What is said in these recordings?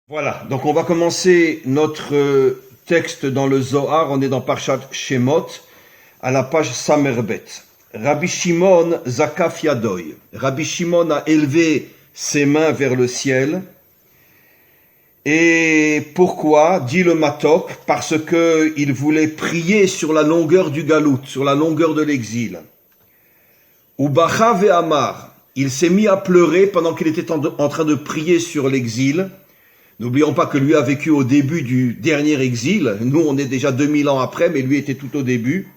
Voilà, donc on va commencer notre texte dans le Zohar, on est dans Parshat Shemot, à la page Samerbet. Rabbi Shimon Zakaf Yadoy. Rabbi Shimon a élevé ses mains vers le ciel. Et pourquoi? Dit le Matok, parce que il voulait prier sur la longueur du galout, sur la longueur de l'exil. Ubacha ve'amar, il s'est mis à pleurer pendant qu'il était en train de prier sur l'exil. N'oublions pas que lui a vécu au début du dernier exil. Nous, on est déjà 2000 ans après, mais lui était tout au début.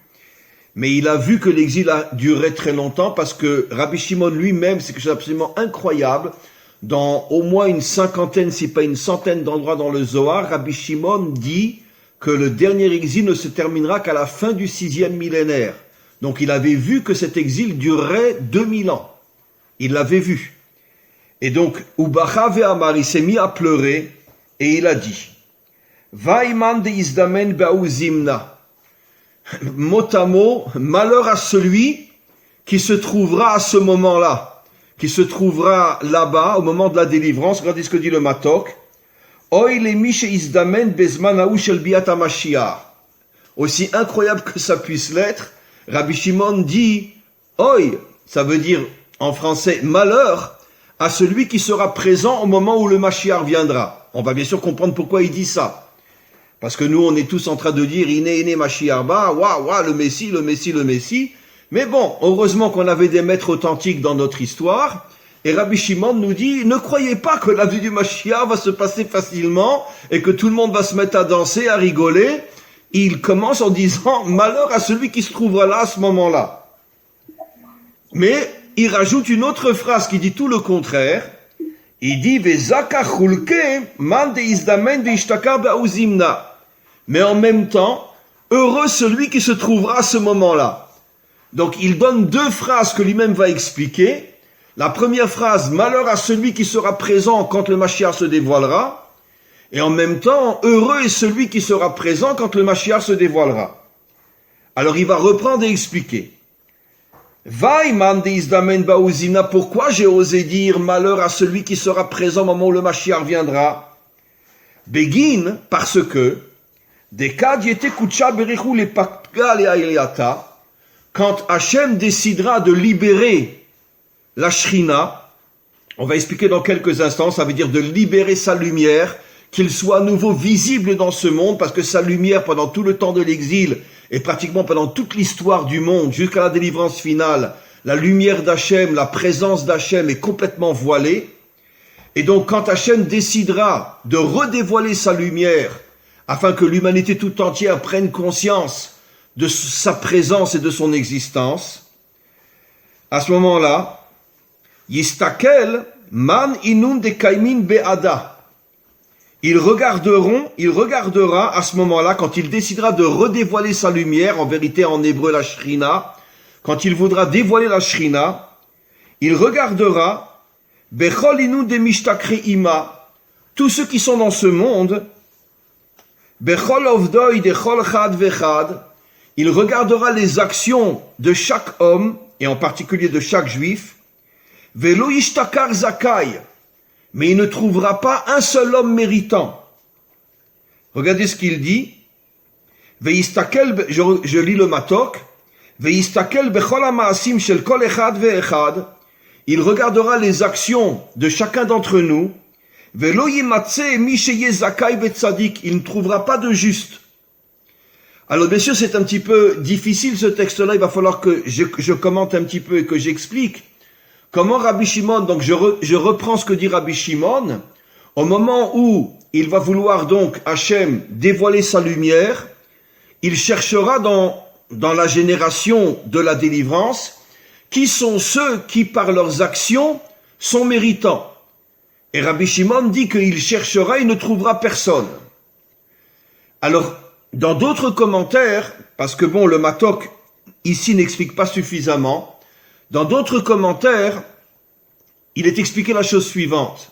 Mais il a vu que l'exil a duré très longtemps parce que Rabbi Shimon lui-même, c'est quelque chose d'absolument incroyable. Dans au moins une cinquantaine, si pas une centaine d'endroits dans le Zohar, Rabbi Shimon dit que le dernier exil ne se terminera qu'à la fin du 6e millénaire. Donc il avait vu que cet exil durerait 2000 ans. Il l'avait vu. Et donc, Ubacha ve'amar, il s'est mis à pleurer, et il a dit, Vaiman de izdamen ba'uzimna. Mot à mot, malheur à celui qui se trouvera à ce moment-là, qui se trouvera là-bas, au moment de la délivrance. Regardez ce que dit le Matok. Oy le mi sheizdamen bezman ha'u shel biat hamashiach. Aussi incroyable que ça puisse l'être, Rabbi Shimon dit, Oy, ça veut dire, en français, malheur, à celui qui sera présent au moment où le Mashiach viendra. On va bien sûr comprendre pourquoi il dit ça. Parce que nous, on est tous en train de dire, Iné, Mashiach ba, waouh, le Messie, le Messie, le Messie. Mais bon, heureusement qu'on avait des maîtres authentiques dans notre histoire. Et Rabbi Shimon nous dit, ne croyez pas que la vie du Mashiach va se passer facilement et que tout le monde va se mettre à danser, à rigoler. Il commence en disant, malheur à celui qui se trouvera là à ce moment-là. Mais il rajoute une autre phrase qui dit tout le contraire. Il dit mais en même temps, heureux celui qui se trouvera à ce moment-là. Donc il donne deux phrases que lui-même va expliquer. La première phrase, malheur à celui qui sera présent quand le Mashiach se dévoilera. Et en même temps, heureux est celui qui sera présent quand le Mashiach se dévoilera. Alors il va reprendre et expliquer. Pourquoi j'ai osé dire malheur à celui qui sera présent au moment où le Mashiach viendra? Begin, parce que quand Hachem décidera de libérer la Shrina, on va expliquer dans quelques instants, ça veut dire de libérer sa lumière, qu'il soit à nouveau visible dans ce monde, parce que sa lumière pendant tout le temps de l'exil, et pratiquement pendant toute l'histoire du monde, jusqu'à la délivrance finale, la lumière d'Hachem, la présence d'Hachem est complètement voilée. Et donc, quand Hachem décidera de redévoiler sa lumière, afin que l'humanité tout entière prenne conscience de sa présence et de son existence, à ce moment-là, Yistakel man inun de kaimin be'ada. Il regardera à ce moment-là, quand il décidera de redévoiler sa lumière, en vérité en hébreu la Shrina, quand il voudra dévoiler la Shrina, il regardera Bechol inu de mishtakri ima, tous ceux qui sont dans ce monde, Bechol ovdoi de chol chad vechad, il regardera les actions de chaque homme, et en particulier de chaque juif, Velo yishtakar zakai, mais il ne trouvera pas un seul homme méritant. Regardez ce qu'il dit. Veistakel, je lis le Matok. Veistakel bechol ha'ma'asim shel kol echad ve'echad. Il regardera les actions de chacun d'entre nous. Velo yimatze mi sheyeh zakai ve'tzadik. Il ne trouvera pas de juste. Alors bien sûr, c'est un petit peu difficile ce texte-là. Il va falloir que je commente un petit peu et que j'explique. Comment Rabbi Shimon, donc je reprends ce que dit Rabbi Shimon, au moment où il va vouloir donc Hachem dévoiler sa lumière, il cherchera dans la génération de la délivrance, qui sont ceux qui par leurs actions sont méritants. Et Rabbi Shimon dit qu'il cherchera, il ne trouvera personne. Alors, dans d'autres commentaires, parce que bon, le Matok ici n'explique pas suffisamment, dans d'autres commentaires, il est expliqué la chose suivante.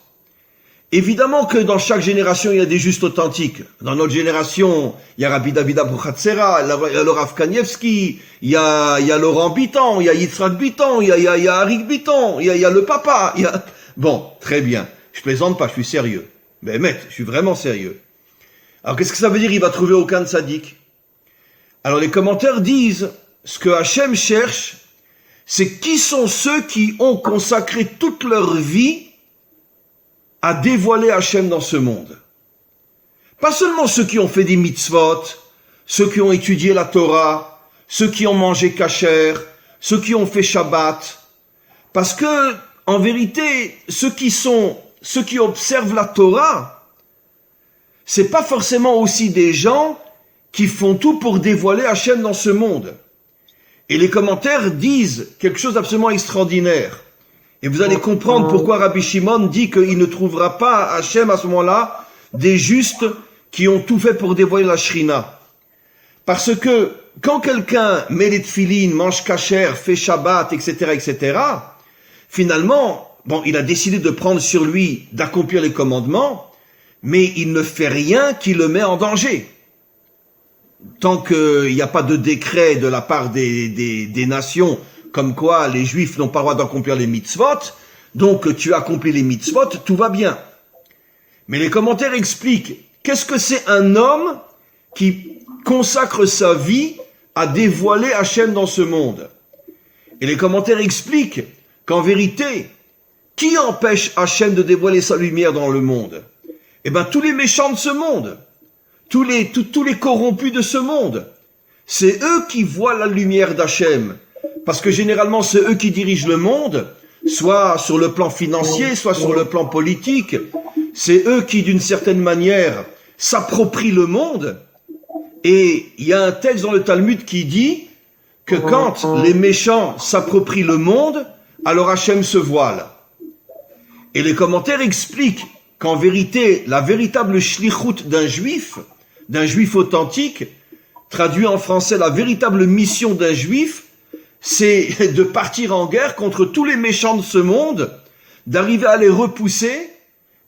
Évidemment que dans chaque génération, il y a des justes authentiques. Dans notre génération, il y a Rabbi David Abouchatzera, il y a le Rav Kanievski, il y a Laurent Bitton, il y a Yitzhak Bitton, il y a Arik Bitton, il y a le papa. Bon, très bien. Je plaisante pas, je suis sérieux. Ben, je suis vraiment sérieux. Alors, qu'est-ce que ça veut dire, il va trouver aucun tzaddik? Alors, les commentaires disent, ce que Hachem cherche, c'est qui sont ceux qui ont consacré toute leur vie à dévoiler Hachem dans ce monde. Pas seulement ceux qui ont fait des mitzvot, ceux qui ont étudié la Torah, ceux qui ont mangé kasher, ceux qui ont fait Shabbat. Parce que, en vérité, ceux qui observent la Torah, c'est pas forcément aussi des gens qui font tout pour dévoiler Hachem dans ce monde. Et les commentaires disent quelque chose d'absolument extraordinaire. Et vous allez comprendre pourquoi Rabbi Shimon dit qu'il ne trouvera pas Hachem à ce moment-là des justes qui ont tout fait pour dévoiler la Shrina. Parce que quand quelqu'un met les tefilines, mange kasher, fait Shabbat, etc., finalement, il a décidé de prendre sur lui d'accomplir les commandements, mais il ne fait rien qui le met en danger. Tant qu'il n'y a pas de décret de la part des nations, comme quoi les Juifs n'ont pas le droit d'accomplir les mitzvot, donc tu accomplis les mitzvot, tout va bien. Mais les commentaires expliquent, qu'est-ce que c'est un homme qui consacre sa vie à dévoiler Hachem dans ce monde? Et les commentaires expliquent qu'en vérité, qui empêche Hachem de dévoiler sa lumière dans le monde? Eh bien, tous les méchants de ce monde, tous les corrompus de ce monde, c'est eux qui voient la lumière d'Hachem. Parce que généralement, c'est eux qui dirigent le monde, soit sur le plan financier, soit sur le plan politique. C'est eux qui, d'une certaine manière, s'approprient le monde. Et il y a un texte dans le Talmud qui dit que quand les méchants s'approprient le monde, alors Hachem se voile. Et les commentaires expliquent qu'en vérité, la véritable shlichut d'un juif authentique, traduit en français, la véritable mission d'un juif, c'est de partir en guerre contre tous les méchants de ce monde, d'arriver à les repousser,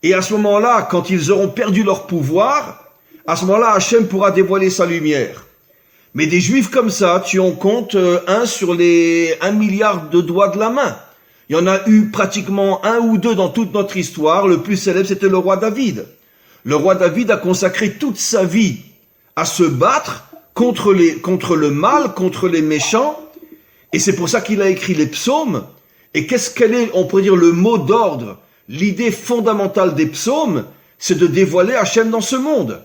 et à ce moment-là, quand ils auront perdu leur pouvoir, à ce moment-là, Hachem pourra dévoiler sa lumière. Mais des juifs comme ça, tu en comptes un sur les 1 milliard de doigts de la main. Il y en a eu pratiquement un ou deux dans toute notre histoire. Le plus célèbre, c'était le roi David. Le roi David a consacré toute sa vie à se battre contre le mal, contre les méchants. Et c'est pour ça qu'il a écrit les psaumes. Et quel est, on pourrait dire, le mot d'ordre? L'idée fondamentale des psaumes, c'est de dévoiler Hachem dans ce monde.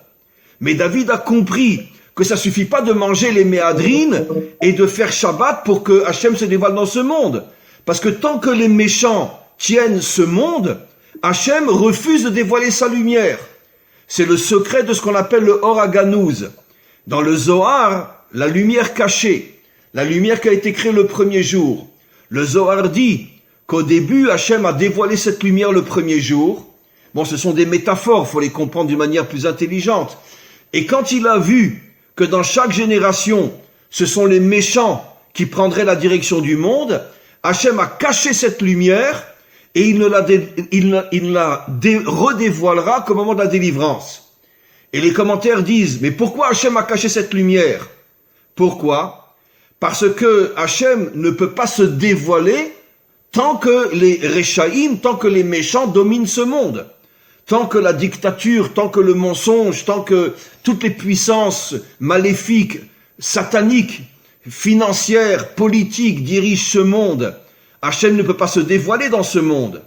Mais David a compris que ça suffit pas de manger les méadrines et de faire Shabbat pour que Hachem se dévoile dans ce monde. Parce que tant que les méchants tiennent ce monde, Hachem refuse de dévoiler sa lumière. C'est le secret de ce qu'on appelle le Or HaGanuz. Dans le Zohar, la lumière cachée, la lumière qui a été créée le premier jour. Le Zohar dit qu'au début, Hachem a dévoilé cette lumière le premier jour. Bon, ce sont des métaphores, il faut les comprendre d'une manière plus intelligente. Et quand il a vu que dans chaque génération, ce sont les méchants qui prendraient la direction du monde, Hachem a caché cette lumière et il la redévoilera qu'au moment de la délivrance. Et les commentaires disent, mais pourquoi Hachem a caché cette lumière? Pourquoi? Parce que Hachem ne peut pas se dévoiler tant que les Réchaïm, tant que les méchants dominent ce monde. Tant que la dictature, tant que le mensonge, tant que toutes les puissances maléfiques, sataniques, financières, politiques dirigent ce monde, Hachem ne peut pas se dévoiler dans ce monde.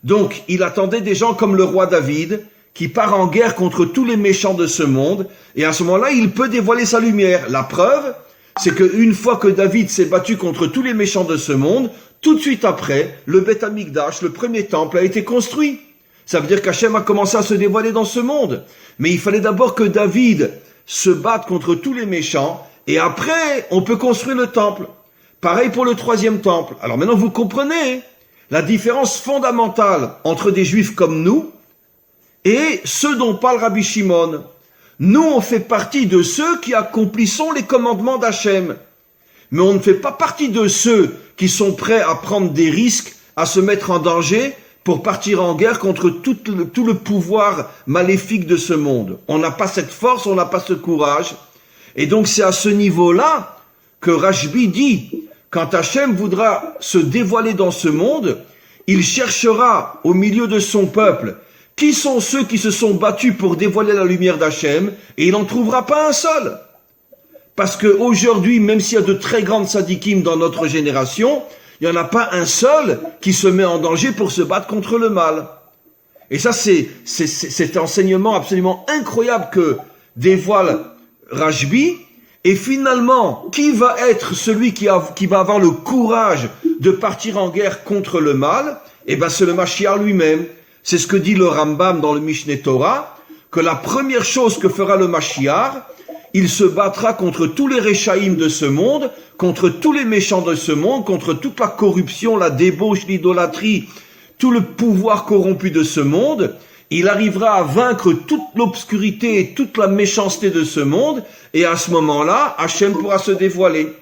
Donc, il attendait des gens comme le roi David, qui part en guerre contre tous les méchants de ce monde, et à ce moment-là, il peut dévoiler sa lumière. La preuve, c'est qu'une fois que David s'est battu contre tous les méchants de ce monde, tout de suite après, le Beth Amikdash, le premier temple, a été construit. Ça veut dire qu'Hachem a commencé à se dévoiler dans ce monde. Mais il fallait d'abord que David se batte contre tous les méchants, et après, on peut construire le temple. Pareil pour le troisième temple. Alors maintenant, vous comprenez la différence fondamentale entre des juifs comme nous et ceux dont parle Rabbi Shimon. Nous, on fait partie de ceux qui accomplissons les commandements d'Hachem. Mais on ne fait pas partie de ceux qui sont prêts à prendre des risques, à se mettre en danger pour partir en guerre contre tout le pouvoir maléfique de ce monde. On n'a pas cette force, on n'a pas ce courage. Et donc c'est à ce niveau-là que Rashbi dit, quand Hachem voudra se dévoiler dans ce monde, il cherchera au milieu de son peuple Qui sont ceux qui se sont battus pour dévoiler la lumière d'Hachem? Et il n'en trouvera pas un seul. Parce qu'aujourd'hui, même s'il y a de très grandes sadikim dans notre génération, il n'y en a pas un seul qui se met en danger pour se battre contre le mal. Et ça, c'est cet enseignement absolument incroyable que dévoile Rashbi. Et finalement, qui va être celui qui va avoir le courage de partir en guerre contre le mal? Eh ben, c'est le Mashiach lui-même. C'est ce que dit le Rambam dans le Mishneh Torah, que la première chose que fera le Mashiach, il se battra contre tous les Réchaïm de ce monde, contre tous les méchants de ce monde, contre toute la corruption, la débauche, l'idolâtrie, tout le pouvoir corrompu de ce monde. Il arrivera à vaincre toute l'obscurité et toute la méchanceté de ce monde, et à ce moment-là, Hachem pourra se dévoiler.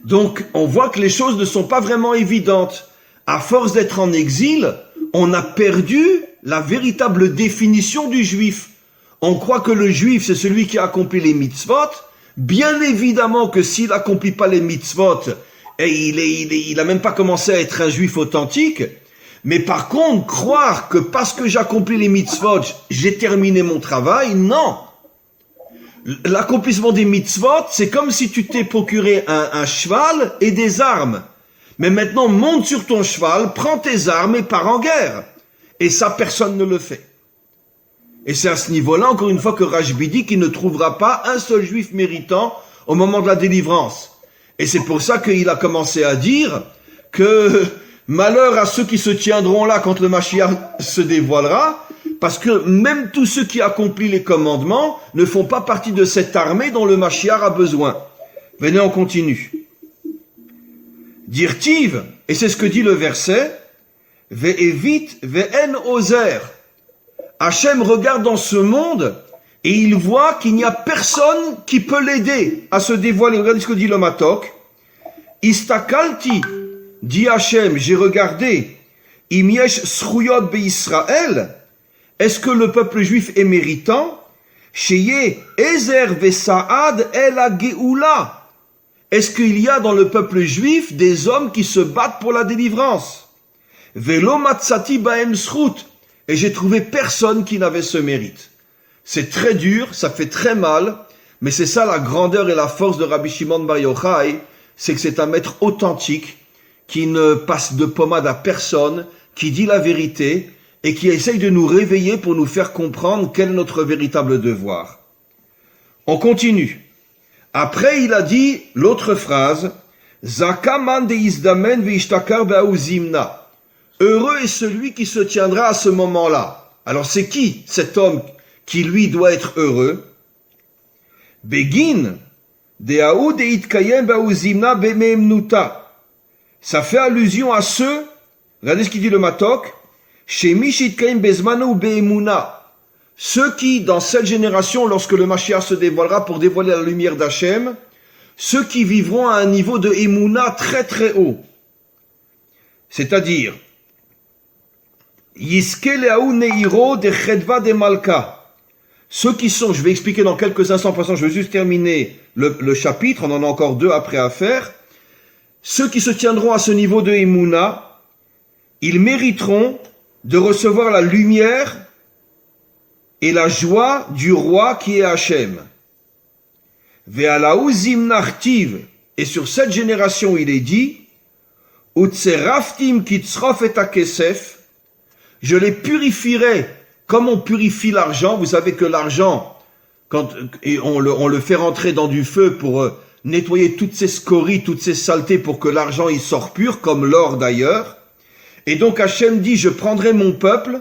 Donc, on voit que les choses ne sont pas vraiment évidentes. À force d'être en exil, on a perdu la véritable définition du juif. On croit que le juif, c'est celui qui a accompli les mitzvot. Bien évidemment que s'il n'accomplit pas les mitzvot, et il a même pas commencé à être un juif authentique. Mais par contre, croire que parce que j'accomplis les mitzvot, j'ai terminé mon travail, non. L'accomplissement des mitzvot, c'est comme si tu t'es procuré un cheval et des armes. Mais maintenant, monte sur ton cheval, prends tes armes et pars en guerre. Et ça, personne ne le fait. Et c'est à ce niveau-là, encore une fois, que Rashbi dit qu'il ne trouvera pas un seul juif méritant au moment de la délivrance. Et c'est pour ça qu'il a commencé à dire que malheur à ceux qui se tiendront là quand le Mashiach se dévoilera, parce que même tous ceux qui accomplissent les commandements ne font pas partie de cette armée dont le Mashiach a besoin. Venez, on continue. Dirtiv, et c'est ce que dit le verset, Ve'evit ve'en ozer. Hachem regarde dans ce monde et il voit qu'il n'y a personne qui peut l'aider à se dévoiler. Regardez ce que dit le Matok. Istakalti, dit Hachem, j'ai regardé, Imiesh Sruyot be'Israël, est-ce que le peuple juif est méritant? Sheye Ezer ve'Saad el ha-Geoula. Est-ce qu'il y a dans le peuple juif des hommes qui se battent pour la délivrance? Velo matzati baem srut. Et j'ai trouvé personne qui n'avait ce mérite. C'est très dur, ça fait très mal, mais c'est ça la grandeur et la force de Rabbi Shimon Bar Yochai, c'est que c'est un maître authentique, qui ne passe de pommade à personne, qui dit la vérité, et qui essaye de nous réveiller pour nous faire comprendre quel est notre véritable devoir. On continue. Après, il a dit l'autre phrase, Zakaman de Izdamen veishtakar be'auzimna. Heureux est celui qui se tiendra à ce moment-là. Alors c'est qui cet homme qui lui doit être heureux? Begin de'aou deitkayem be'auzimna be'meemnuta. Ça fait allusion à ceux, regardez ce qu'il dit le Matok, Shemi shitkayem bezmano be'emuna. Ceux qui, dans cette génération, lorsque le Mashiach se dévoilera pour dévoiler la lumière d'Hachem, ceux qui vivront à un niveau de Emouna très très haut. C'est-à-dire, Yiske le'aou neiro de chedva de malka. Ceux qui sont, je vais expliquer dans quelques instants, pour l'instant je vais juste terminer le chapitre, on en a encore 2 après à faire. Ceux qui se tiendront à ce niveau de Emouna, ils mériteront de recevoir la lumière et la joie du roi qui est Hachem. Ve'alaou zimnachtiv, et sur cette génération il est dit, Utseraftim kitzrof et akesef, je les purifierai comme on purifie l'argent. Vous savez que l'argent, et on le fait rentrer dans du feu pour nettoyer toutes ces scories, toutes ces saletés pour que l'argent il sort pur, comme l'or d'ailleurs. Et donc Hachem dit, je prendrai mon peuple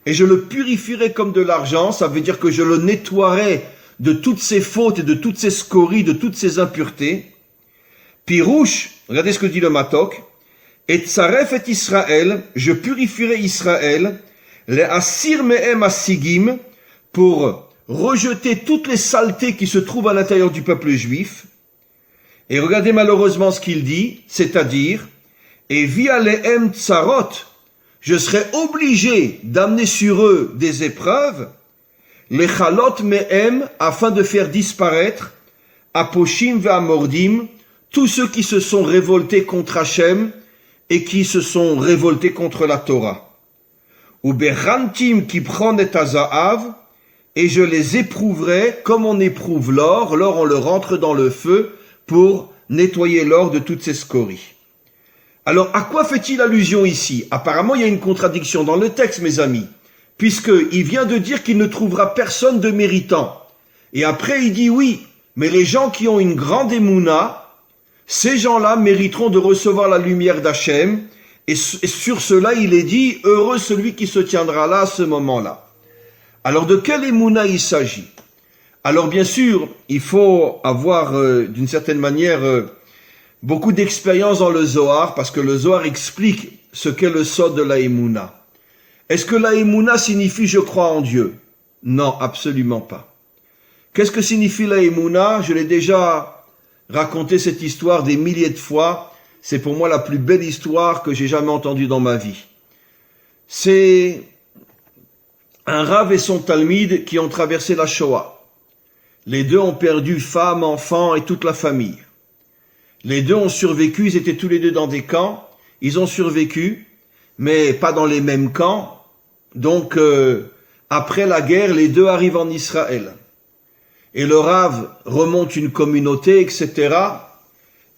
et je le purifierai comme de l'argent. Ça veut dire que je le nettoierai de toutes ses fautes et de toutes ses scories, de toutes ses impuretés. Pirouche, regardez ce que dit le Matok, et tsaref et Israël, je purifierai Israël, les asir mehem asigim, pour rejeter toutes les saletés qui se trouvent à l'intérieur du peuple juif. Et regardez malheureusement ce qu'il dit, c'est-à-dire, et via lehem tsarot, je serai obligé d'amener sur eux des épreuves, les chalot mehem, afin de faire disparaître, aposhim ve'amordim, tous ceux qui se sont révoltés contre Hachem, et qui se sont révoltés contre la Torah. ou berantim qui prend et azaav, et je les éprouverai comme on éprouve l'or. L'or, on le rentre dans le feu pour nettoyer l'or de toutes ses scories. Alors, à quoi fait-il allusion ici? Apparemment, il y a une contradiction dans le texte, mes amis, puisqu'il vient de dire qu'il ne trouvera personne de méritant. Et après, il dit oui, mais les gens qui ont une grande émouna, ces gens-là mériteront de recevoir la lumière d'Hachem, et sur cela, il est dit, heureux celui qui se tiendra là à ce moment-là. Alors, de quelle émouna il s'agit? Alors, bien sûr, il faut avoir, d'une certaine manière, beaucoup d'expérience dans le Zohar, parce que le Zohar explique ce qu'est le sod de la émouna. Est-ce que la émouna signifie je crois en Dieu? Non, absolument pas. Qu'est-ce que signifie la émouna? Je l'ai déjà raconté cette histoire des milliers de fois. C'est pour moi la plus belle histoire que j'ai jamais entendue dans ma vie. C'est un Rav et son Talmide qui ont traversé la Shoah. Les deux ont perdu femmes, enfants et toute la famille. Les deux ont survécu, ils étaient tous les deux dans des camps. Ils ont survécu, mais pas dans les mêmes camps. Donc, après la guerre, les deux arrivent en Israël. Et le Rav remonte une communauté, etc.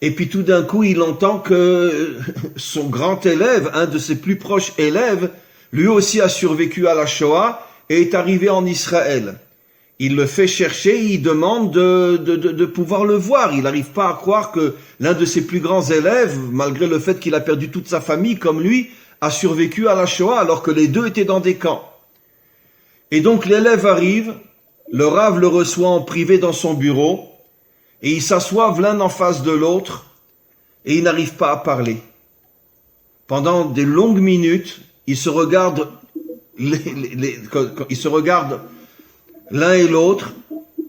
Et puis tout d'un coup, il entend que son grand élève, un de ses plus proches élèves, lui aussi a survécu à la Shoah et est arrivé en Israël. Il le fait chercher, il demande de pouvoir le voir. Il n'arrive pas à croire que l'un de ses plus grands élèves, malgré le fait qu'il a perdu toute sa famille comme lui, a survécu à la Shoah alors que les deux étaient dans des camps. Et donc l'élève arrive, le Rav le reçoit en privé dans son bureau, et ils s'assoivent l'un en face de l'autre, et ils n'arrivent pas à parler. Pendant des longues minutes, ils se regardent, ils se regardent l'un et l'autre,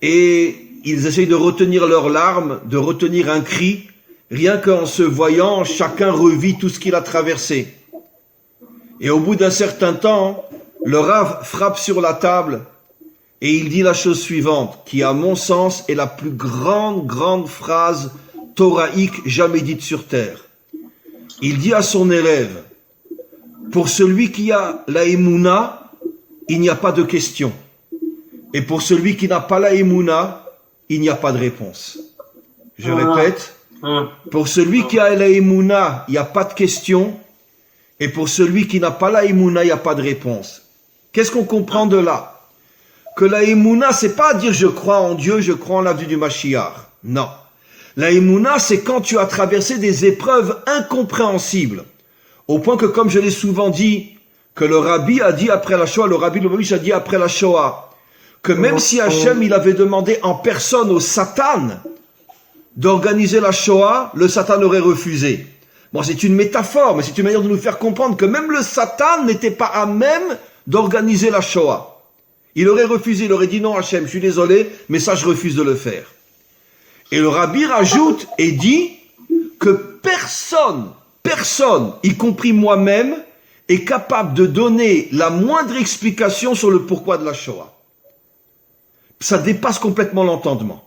et ils essayent de retenir leurs larmes, de retenir un cri. Rien qu'en se voyant, chacun revit tout ce qu'il a traversé. Et au bout d'un certain temps, le Rav frappe sur la table et il dit la chose suivante, qui à mon sens est la plus grande phrase thoraïque jamais dite sur terre. Il dit à son élève, pour celui qui a la émouna, il n'y a pas de question. Et pour celui qui n'a pas la émouna, il n'y a pas de réponse. Je répète, pour celui qui a la émouna, il n'y a pas de question. Et pour celui qui n'a pas la émouna, il n'y a pas de réponse. Qu'est-ce qu'on comprend de là? Que la émouna, c'est pas dire je crois en Dieu, je crois en la venue du Mashiach. Non. La émouna, c'est quand tu as traversé des épreuves incompréhensibles. Au point que, comme je l'ai souvent dit, que le Rabbi a dit après la Shoah, le Rabbi Lubavitch a dit après la Shoah, que même si Hachem, il avait demandé en personne au Satan d'organiser la Shoah, le Satan aurait refusé. Bon, c'est une métaphore, mais c'est une manière de nous faire comprendre que même le Satan n'était pas à même d'organiser la Shoah. Il aurait refusé, il aurait dit non Hachem, je suis désolé, mais ça je refuse de le faire. Et le Rabbi rajoute et dit que personne, y compris moi-même, est capable de donner la moindre explication sur le pourquoi de la Shoah. Ça dépasse complètement l'entendement.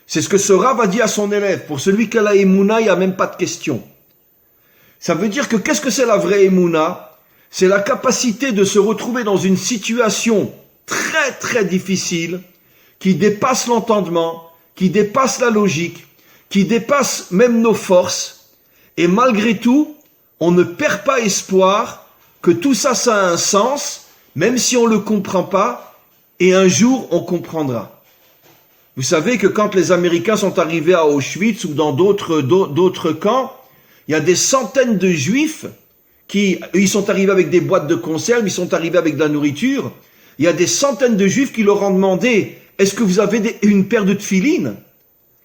C'est ce que ce Rav a dit à son élève. Pour celui qui a la émouna, il n'y a même pas de question. Ça veut dire que qu'est-ce que c'est la vraie émouna? C'est la capacité de se retrouver dans une situation très très difficile, qui dépasse l'entendement, qui dépasse la logique, qui dépasse même nos forces, et malgré tout, on ne perd pas espoir que tout ça, ça a un sens, même si on ne le comprend pas, et un jour on comprendra. Vous savez que quand les Américains sont arrivés à Auschwitz ou dans d'autres camps, il y a des centaines de Juifs ils sont arrivés avec des boîtes de conserve, ils sont arrivés avec de la nourriture. Il y a des centaines de Juifs qui leur ont demandé, est-ce que vous avez une paire de tefilines?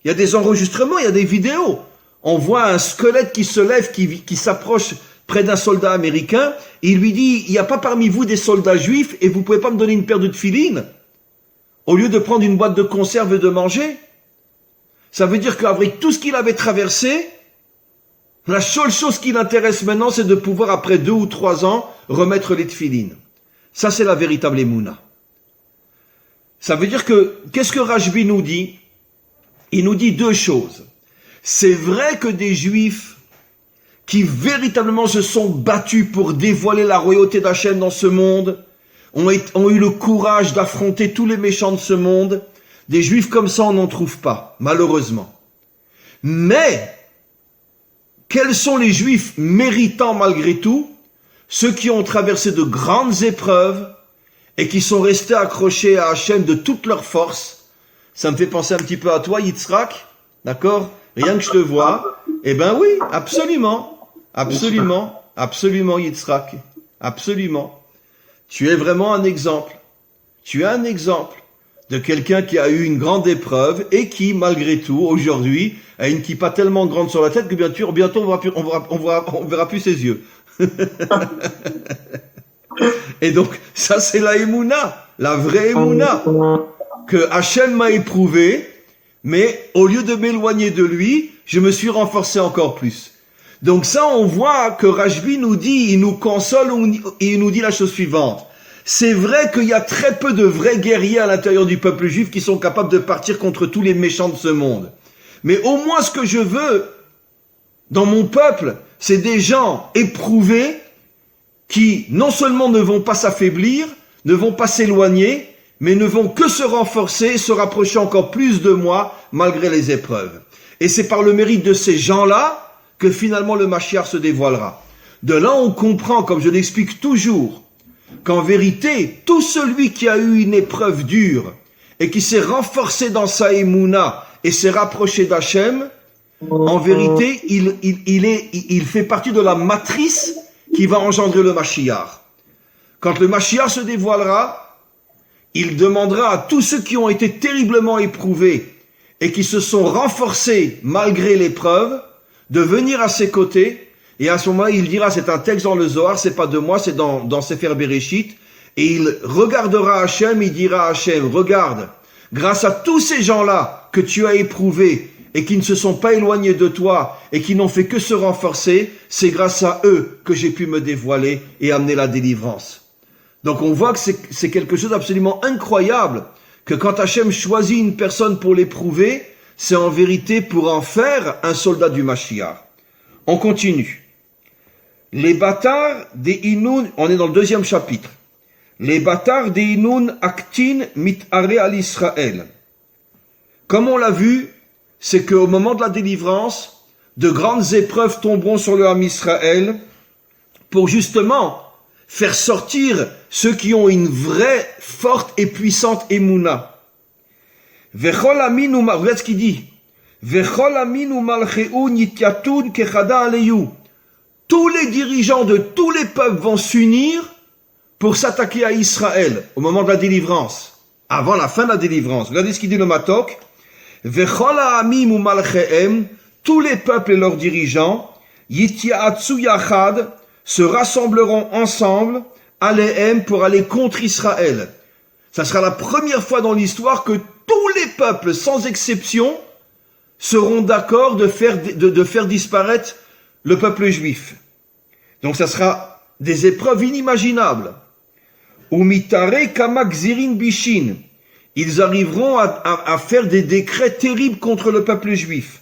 Il y a des enregistrements, il y a des vidéos. On voit un squelette qui se lève, qui s'approche près d'un soldat américain, et il lui dit, il n'y a pas parmi vous des soldats juifs, et vous pouvez pas me donner une paire de tefilines? Au lieu de prendre une boîte de conserve et de manger? Ça veut dire qu'avec tout ce qu'il avait traversé, la seule chose qui l'intéresse maintenant, c'est de pouvoir, après 2 ou 3 ans, remettre les tefilines. Ça, c'est la véritable émouna. Ça veut dire que, qu'est-ce que Rashbi nous dit? Il nous dit 2 choses. C'est vrai que des Juifs qui véritablement se sont battus pour dévoiler la royauté d'Hachem dans ce monde, ont eu le courage d'affronter tous les méchants de ce monde. Des juifs comme ça, on n'en trouve pas, malheureusement. Mais, quels sont les juifs méritants malgré tout? Ceux qui ont traversé de grandes épreuves et qui sont restés accrochés à Hachem de toute leur force. Ça me fait penser un petit peu à toi, Yitzhak, d'accord? Rien que je te vois. Eh ben oui, absolument, absolument, absolument, Yitzhak, absolument. Tu es vraiment un exemple. Tu es un exemple de quelqu'un qui a eu une grande épreuve et qui, malgré tout, aujourd'hui, a une kippa tellement grande sur la tête que bientôt on verra plus ses yeux. Et donc, ça c'est la Emouna, la vraie Emouna, que Hachem m'a éprouvé, mais au lieu de m'éloigner de lui, je me suis renforcé encore plus. Donc ça, on voit que Rashbi nous dit, il nous console et il nous dit la chose suivante. C'est vrai qu'il y a très peu de vrais guerriers à l'intérieur du peuple juif qui sont capables de partir contre tous les méchants de ce monde. Mais au moins ce que je veux dans mon peuple, c'est des gens éprouvés qui non seulement ne vont pas s'affaiblir, ne vont pas s'éloigner, mais ne vont que se renforcer et se rapprocher encore plus de moi malgré les épreuves. Et c'est par le mérite de ces gens-là que finalement le Mashiach se dévoilera. De là, on comprend, comme je l'explique toujours, qu'en vérité, tout celui qui a eu une épreuve dure et qui s'est renforcé dans sa émouna et s'est rapproché d'Hachem, en vérité, il fait partie de la matrice qui va engendrer le Mashiach. Quand le Mashiach se dévoilera, il demandera à tous ceux qui ont été terriblement éprouvés et qui se sont renforcés malgré l'épreuve, de venir à ses côtés. Et à ce moment-là, il dira, c'est un texte dans le Zohar, c'est pas de moi, c'est dans Sefer Bereshit. Et il regardera Hachem, il dira à Hachem, regarde, grâce à tous ces gens-là que tu as éprouvés et qui ne se sont pas éloignés de toi et qui n'ont fait que se renforcer, c'est grâce à eux que j'ai pu me dévoiler et amener la délivrance. Donc on voit que c'est quelque chose d'absolument incroyable, que quand Hachem choisit une personne pour l'éprouver, c'est en vérité pour en faire un soldat du Mashiach. On continue. Les bâtards des Inoun, on est dans le 2e chapitre. Les bâtards des Inoun aktin mitare al Israël. Comme on l'a vu, c'est qu'au moment de la délivrance, de grandes épreuves tomberont sur le Ham Israël pour justement faire sortir ceux qui ont une vraie, forte et puissante émouna. Vechol amin ou regardez ce qu'il dit. Vechol amin ou malcheun yityatun kechada aleyu. Tous les dirigeants de tous les peuples vont s'unir pour s'attaquer à Israël au moment de la délivrance, avant la fin de la délivrance. Regardez ce qu'il dit le Matok. Vechol amim ou malcheem, tous les peuples et leurs dirigeants, yityatsu yachad, se rassembleront ensemble, aléhem, pour aller contre Israël. Ça sera la première fois dans l'histoire que tous les peuples, sans exception, seront d'accord de faire disparaître le peuple juif. Donc ça sera des épreuves inimaginables. Umitare kamak zirin bishin. Ils arriveront à faire des décrets terribles contre le peuple juif.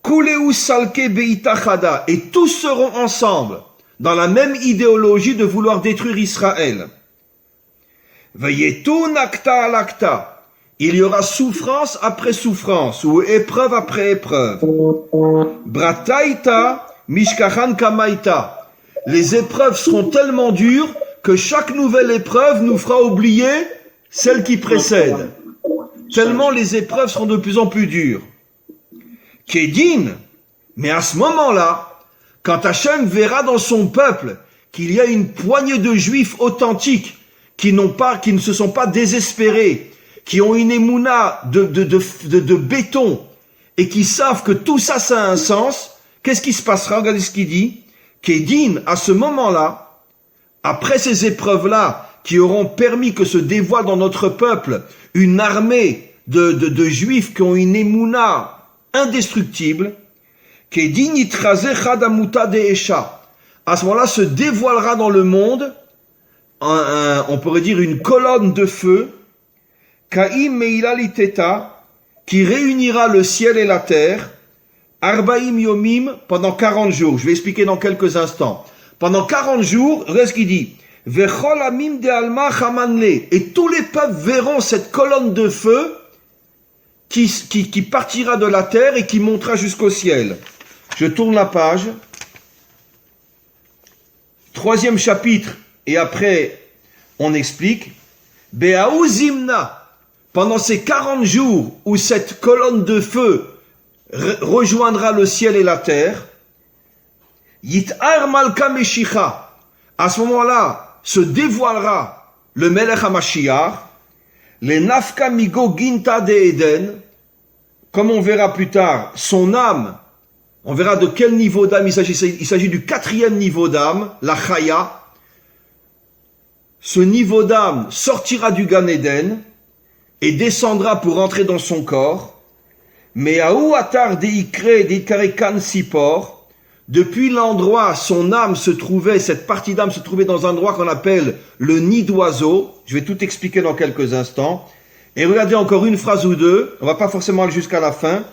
Kuleu salke beitachada. Et tous seront ensemble, dans la même idéologie de vouloir détruire Israël. Vayetun akta al akta. Il y aura souffrance après souffrance, ou épreuve après épreuve. Brataïta, mishkachan kamaïta. Les épreuves seront tellement dures que chaque nouvelle épreuve nous fera oublier celle qui précède. Tellement les épreuves seront de plus en plus dures. Kedin, mais à ce moment-là, quand Hachem verra dans son peuple qu'il y a une poignée de juifs authentiques qui ne se sont pas désespérés, qui ont une émouna de béton et qui savent que tout ça, ça a un sens, qu'est-ce qui se passera? Regardez ce qu'il dit. Kedin, à ce moment-là, après ces épreuves-là, qui auront permis que se dévoile dans notre peuple une armée de juifs qui ont une émouna indestructible, Kedin yitraze chadamuta deesha. À ce moment-là, se dévoilera dans le monde, on pourrait dire une colonne de feu, Kaim meila liteta, qui réunira le ciel et la terre, Arbaim Yomim, pendant 40 jours. Je vais expliquer dans quelques instants. Pendant 40 jours, regarde ce qu'il dit. Vechol amim de alma chamanle. Et tous les peuples verront cette colonne de feu qui partira de la terre et qui montera jusqu'au ciel. Je tourne la page. 3e chapitre. Et après, on explique. Be'aou zimna. Pendant ces 40 jours où cette colonne de feu rejoindra le ciel et la terre, Yit'ar Malka Meshicha, à ce moment-là se dévoilera le Melech HaMashiach, les Nafka Migo Ginta de Eden, comme on verra plus tard, son âme, on verra de quel niveau d'âme il s'agit du 4e niveau d'âme, la Chaya. Ce niveau d'âme sortira du Gan Eden et descendra pour entrer dans son corps. Mais à Ouatar Deikare Kan Sipor, depuis l'endroit, son âme se trouvait, cette partie d'âme se trouvait dans un endroit qu'on appelle le nid d'oiseau. Je vais tout expliquer dans quelques instants. Et regardez encore une phrase ou deux, on va pas forcément aller jusqu'à la fin.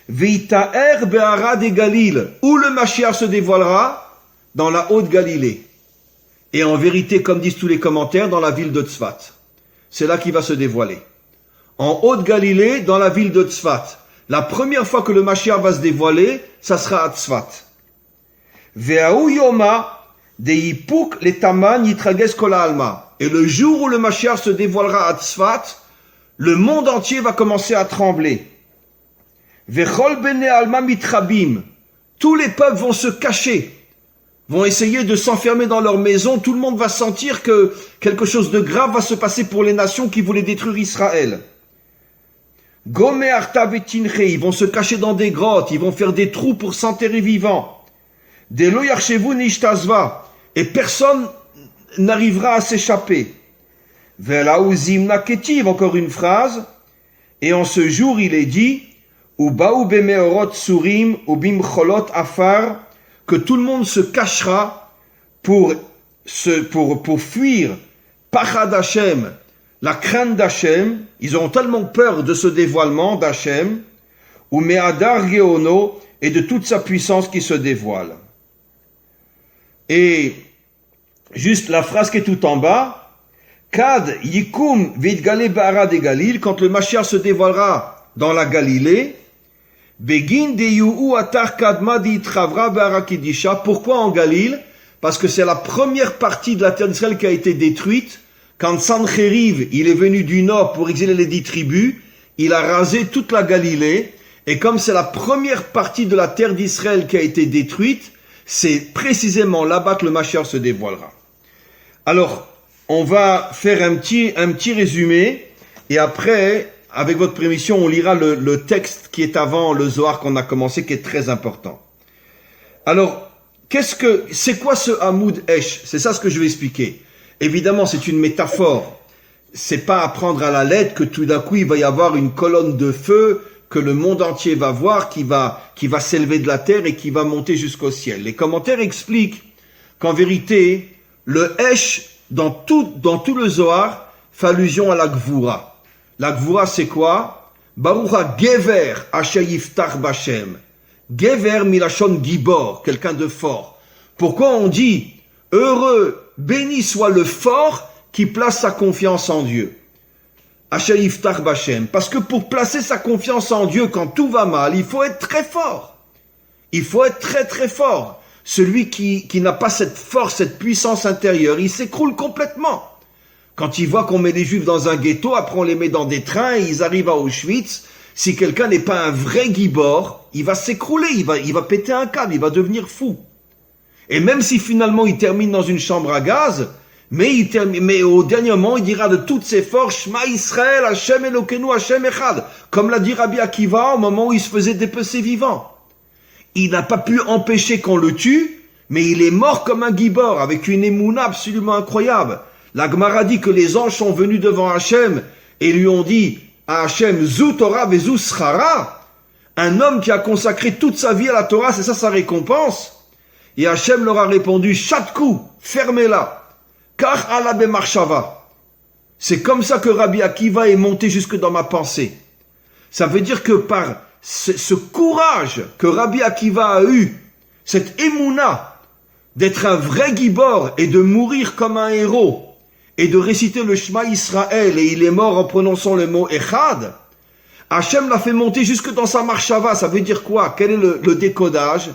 Veitaer Be'ara de Galil, où le Mashiach se dévoilera, dans la haute Galilée. Et en vérité, comme disent tous les commentaires, dans la ville de Tzfat. C'est là qu'il va se dévoiler. En haute Galilée, dans la ville de Tzfat. La première fois que le Mashiach va se dévoiler, ça sera à Tzfat. Ve'aou yoma deipuk letaman yitrages kol alma. Et le jour où le Mashiach se dévoilera à Tzfat, le monde entier va commencer à trembler. Ve'chol bene alma mitrabim. Tous les peuples vont se cacher, vont essayer de s'enfermer dans leur maison. Tout le monde va sentir que quelque chose de grave va se passer pour les nations qui voulaient détruire Israël. Gome arta vetinche, ils vont se cacher dans des grottes, ils vont faire des trous pour s'enterrer vivants. Delo yarshevu nishtazva, et personne n'arrivera à s'échapper. Velaouzim naketiv, encore une phrase, et en ce jour il est dit, Ubaou bemeorot surim, ubim cholot afar, que tout le monde se cachera pour fuir Pachad Hashem, la crainte d'Hachem. Ils auront tellement peur de ce dévoilement d'Hachem, ou Me'adar Geono, et de toute sa puissance qui se dévoile. Et juste la phrase qui est tout en bas, Kad Yikum Vidgale Ba'ara de Galil, quand le Mashiach se dévoilera dans la Galilée, Begin de Yuhu Atar Kadma di Travra Ba'ara Kidisha. Pourquoi en Galil? Parce que c'est la première partie de la terre d'Israël qui a été détruite. Quand Sancheriv, il est venu du nord pour exiler les 10 tribus, il a rasé toute la Galilée. Et comme c'est la première partie de la terre d'Israël qui a été détruite, c'est précisément là-bas que le Mashiach se dévoilera. Alors, on va faire un petit résumé, et après, avec votre permission, on lira le texte qui est avant le Zohar qu'on a commencé, qui est très important. Alors, c'est quoi ce Hamoud Esh? C'est ça ce que je vais expliquer. Évidemment, c'est une métaphore. C'est pas à prendre à la lettre que tout d'un coup, il va y avoir une colonne de feu que le monde entier va voir, qui va s'élever de la terre et qui va monter jusqu'au ciel. Les commentaires expliquent qu'en vérité, le Esh, dans tout le Zohar, fait allusion à la Gvura. La Gvura, c'est quoi? Baruch Gever Asher Yiftach Bashem. Gever milachon Gibor, quelqu'un de fort. Pourquoi on dit heureux, béni soit le fort qui place sa confiance en Dieu? Asher Yiftach Bashem. Parce que pour placer sa confiance en Dieu quand tout va mal, il faut être très fort. Il faut être très très fort. Celui qui n'a pas cette force, cette puissance intérieure, il s'écroule complètement. Quand il voit qu'on met les Juifs dans un ghetto, après on les met dans des trains et ils arrivent à Auschwitz, si quelqu'un n'est pas un vrai gibor, il va s'écrouler, il va péter un câble, il va devenir fou. Et même si finalement il termine dans une chambre à gaz, mais au dernier moment, il dira de toutes ses forces, Shema Israël, Hashem Elokeinu, Hashem Echad, comme l'a dit Rabbi Akiva au moment où il se faisait dépecer vivant. Il n'a pas pu empêcher qu'on le tue, mais il est mort comme un gibor, avec une émouna absolument incroyable. La Gemara dit que les anges sont venus devant Hachem et lui ont dit à Hachem, Zu Torah vezu Schara, un homme qui a consacré toute sa vie à la Torah, c'est ça sa récompense. Et Hachem leur a répondu, Chatkou, fermez-la. Car ala bemarshava. C'est comme ça que Rabbi Akiva est monté jusque dans ma pensée. Ça veut dire que par ce courage que Rabbi Akiva a eu, cette émouna, d'être un vrai gibor et de mourir comme un héros, et de réciter le Shema Israël, et il est mort en prononçant le mot Echad, Hachem l'a fait monter jusque dans sa marshava. Ça veut dire quoi? Quel est le décodage?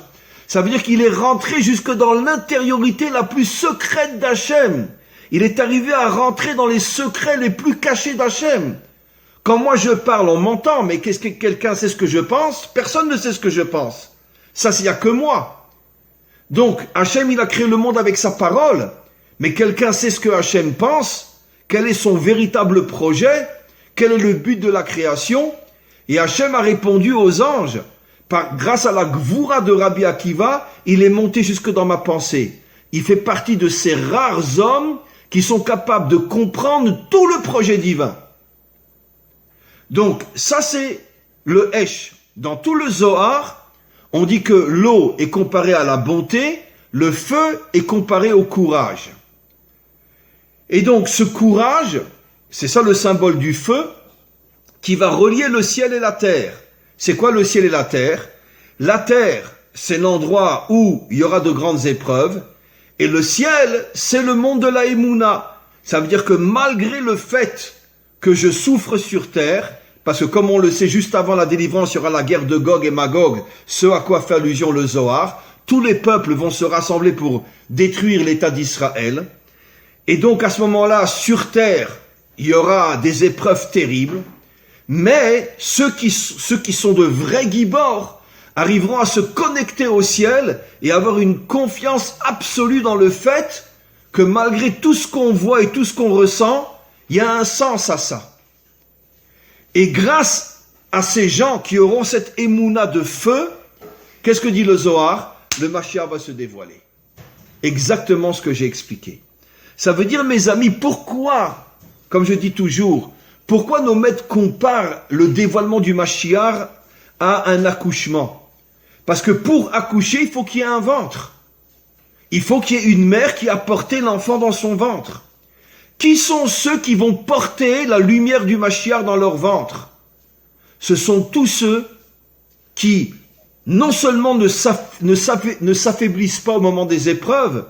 Ça veut dire qu'il est rentré jusque dans l'intériorité la plus secrète d'Hachem. Il est arrivé à rentrer dans les secrets les plus cachés d'Hachem. Quand moi je parle, on m'entend, mais qu'est-ce que quelqu'un sait ce que je pense? Personne ne sait ce que je pense. Ça, il n'y a que moi. Donc, Hachem, il a créé le monde avec sa parole, mais quelqu'un sait ce que Hachem pense? Quel est son véritable projet? Quel est le but de la création? Et Hachem a répondu aux anges. Grâce à la gvoura de Rabbi Akiva, il est monté jusque dans ma pensée. Il fait partie de ces rares hommes qui sont capables de comprendre tout le projet divin. Donc, ça c'est le Hesh. Dans tout le Zohar, on dit que l'eau est comparée à la bonté, le feu est comparé au courage. Et donc, ce courage, c'est ça le symbole du feu, qui va relier le ciel et la terre. C'est quoi le ciel et la terre? La terre, c'est l'endroit où il y aura de grandes épreuves, et le ciel, c'est le monde de la Emouna. Ça veut dire que malgré le fait que je souffre sur terre, parce que comme on le sait, juste avant la délivrance, il y aura la guerre de Gog et Magog, ce à quoi fait allusion le Zohar, tous les peuples vont se rassembler pour détruire l'État d'Israël. Et donc à ce moment-là, sur terre, il y aura des épreuves terribles, mais ceux qui sont de vrais gibors arriveront à se connecter au ciel et avoir une confiance absolue dans le fait que malgré tout ce qu'on voit et tout ce qu'on ressent, il y a un sens à ça. Et grâce à ces gens qui auront cette émouna de feu, qu'est-ce que dit le Zohar? Le Mashiach va se dévoiler. Exactement ce que j'ai expliqué. Ça veut dire, mes amis, pourquoi, comme je dis toujours, pourquoi nos maîtres comparent le dévoilement du Mashiach à un accouchement? Parce que pour accoucher, il faut qu'il y ait un ventre. Il faut qu'il y ait une mère qui a porté l'enfant dans son ventre. Qui sont ceux qui vont porter la lumière du Mashiach dans leur ventre? Ce sont tous ceux qui, non seulement ne s'affaiblissent pas au moment des épreuves,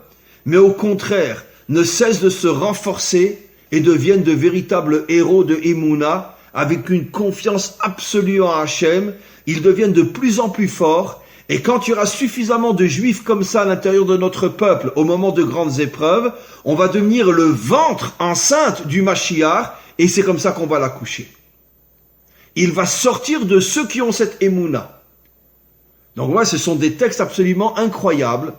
mais au contraire, ne cessent de se renforcer et deviennent de véritables héros de Emouna, avec une confiance absolue en Hachem. Ils deviennent de plus en plus forts, et quand il y aura suffisamment de juifs comme ça à l'intérieur de notre peuple, au moment de grandes épreuves, on va devenir le ventre enceinte du Mashiach, et c'est comme ça qu'on va l'accoucher. Il va sortir de ceux qui ont cette Emouna. Donc voilà, ce sont des textes absolument incroyables.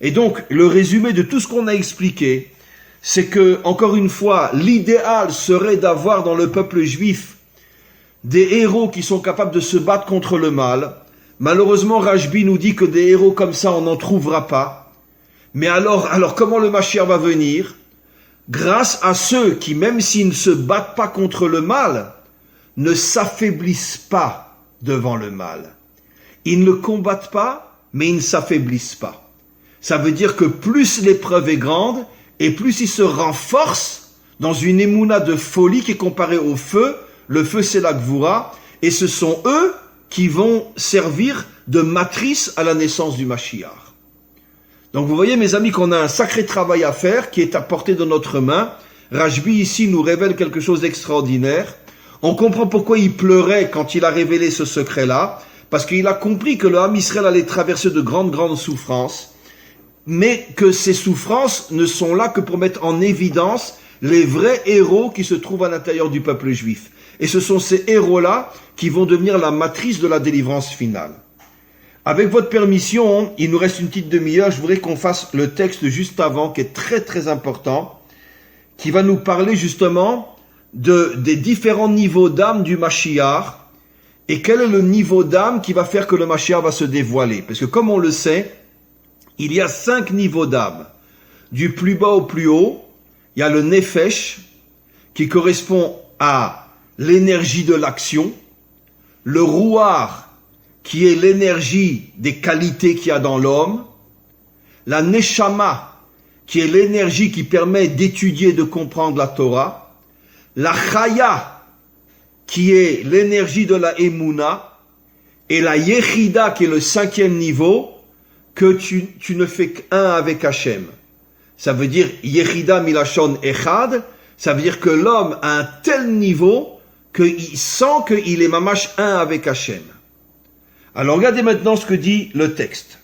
Et donc, le résumé de tout ce qu'on a expliqué, c'est que, encore une fois, l'idéal serait d'avoir dans le peuple juif des héros qui sont capables de se battre contre le mal. Malheureusement, Rajbi nous dit que des héros comme ça, on n'en trouvera pas. Mais alors comment le Mashiach va venir? Grâce à ceux qui, même s'ils ne se battent pas contre le mal, ne s'affaiblissent pas devant le mal. Ils ne combattent pas, mais ils ne s'affaiblissent pas. Ça veut dire que plus l'épreuve est grande, et plus ils se renforcent dans une émouna de folie qui est comparée au feu. Le feu, c'est la Gvoura, et ce sont eux qui vont servir de matrice à la naissance du Mashiach. Donc vous voyez, mes amis, qu'on a un sacré travail à faire qui est à portée de notre main. Rajbi ici nous révèle quelque chose d'extraordinaire. On comprend pourquoi il pleurait quand il a révélé ce secret-là, parce qu'il a compris que le Ham Israël allait traverser de grandes souffrances, mais que ces souffrances ne sont là que pour mettre en évidence les vrais héros qui se trouvent à l'intérieur du peuple juif. Et ce sont ces héros-là qui vont devenir la matrice de la délivrance finale. Avec votre permission, il nous reste une petite demi-heure, je voudrais qu'on fasse le texte juste avant, qui est très important, qui va nous parler justement des différents niveaux d'âme du Mashiach, et quel est le niveau d'âme qui va faire que le Mashiach va se dévoiler. Parce que comme on le sait, il y a 5 niveaux d'âme. Du plus bas au plus haut, il y a le Nefesh, qui correspond à l'énergie de l'action, le Ruach, qui est l'énergie des qualités qu'il y a dans l'homme, la Neshama, qui est l'énergie qui permet d'étudier et de comprendre la Torah, la Chaya, qui est l'énergie de la Emouna, et la Yechida, qui est le 5e niveau, que tu ne fais qu'un avec Hachem. Ça veut dire Yechida milachon echad, ça veut dire que l'homme a un tel niveau qu'il sent qu'il est mamash un avec Hachem. Alors regardez maintenant ce que dit le texte.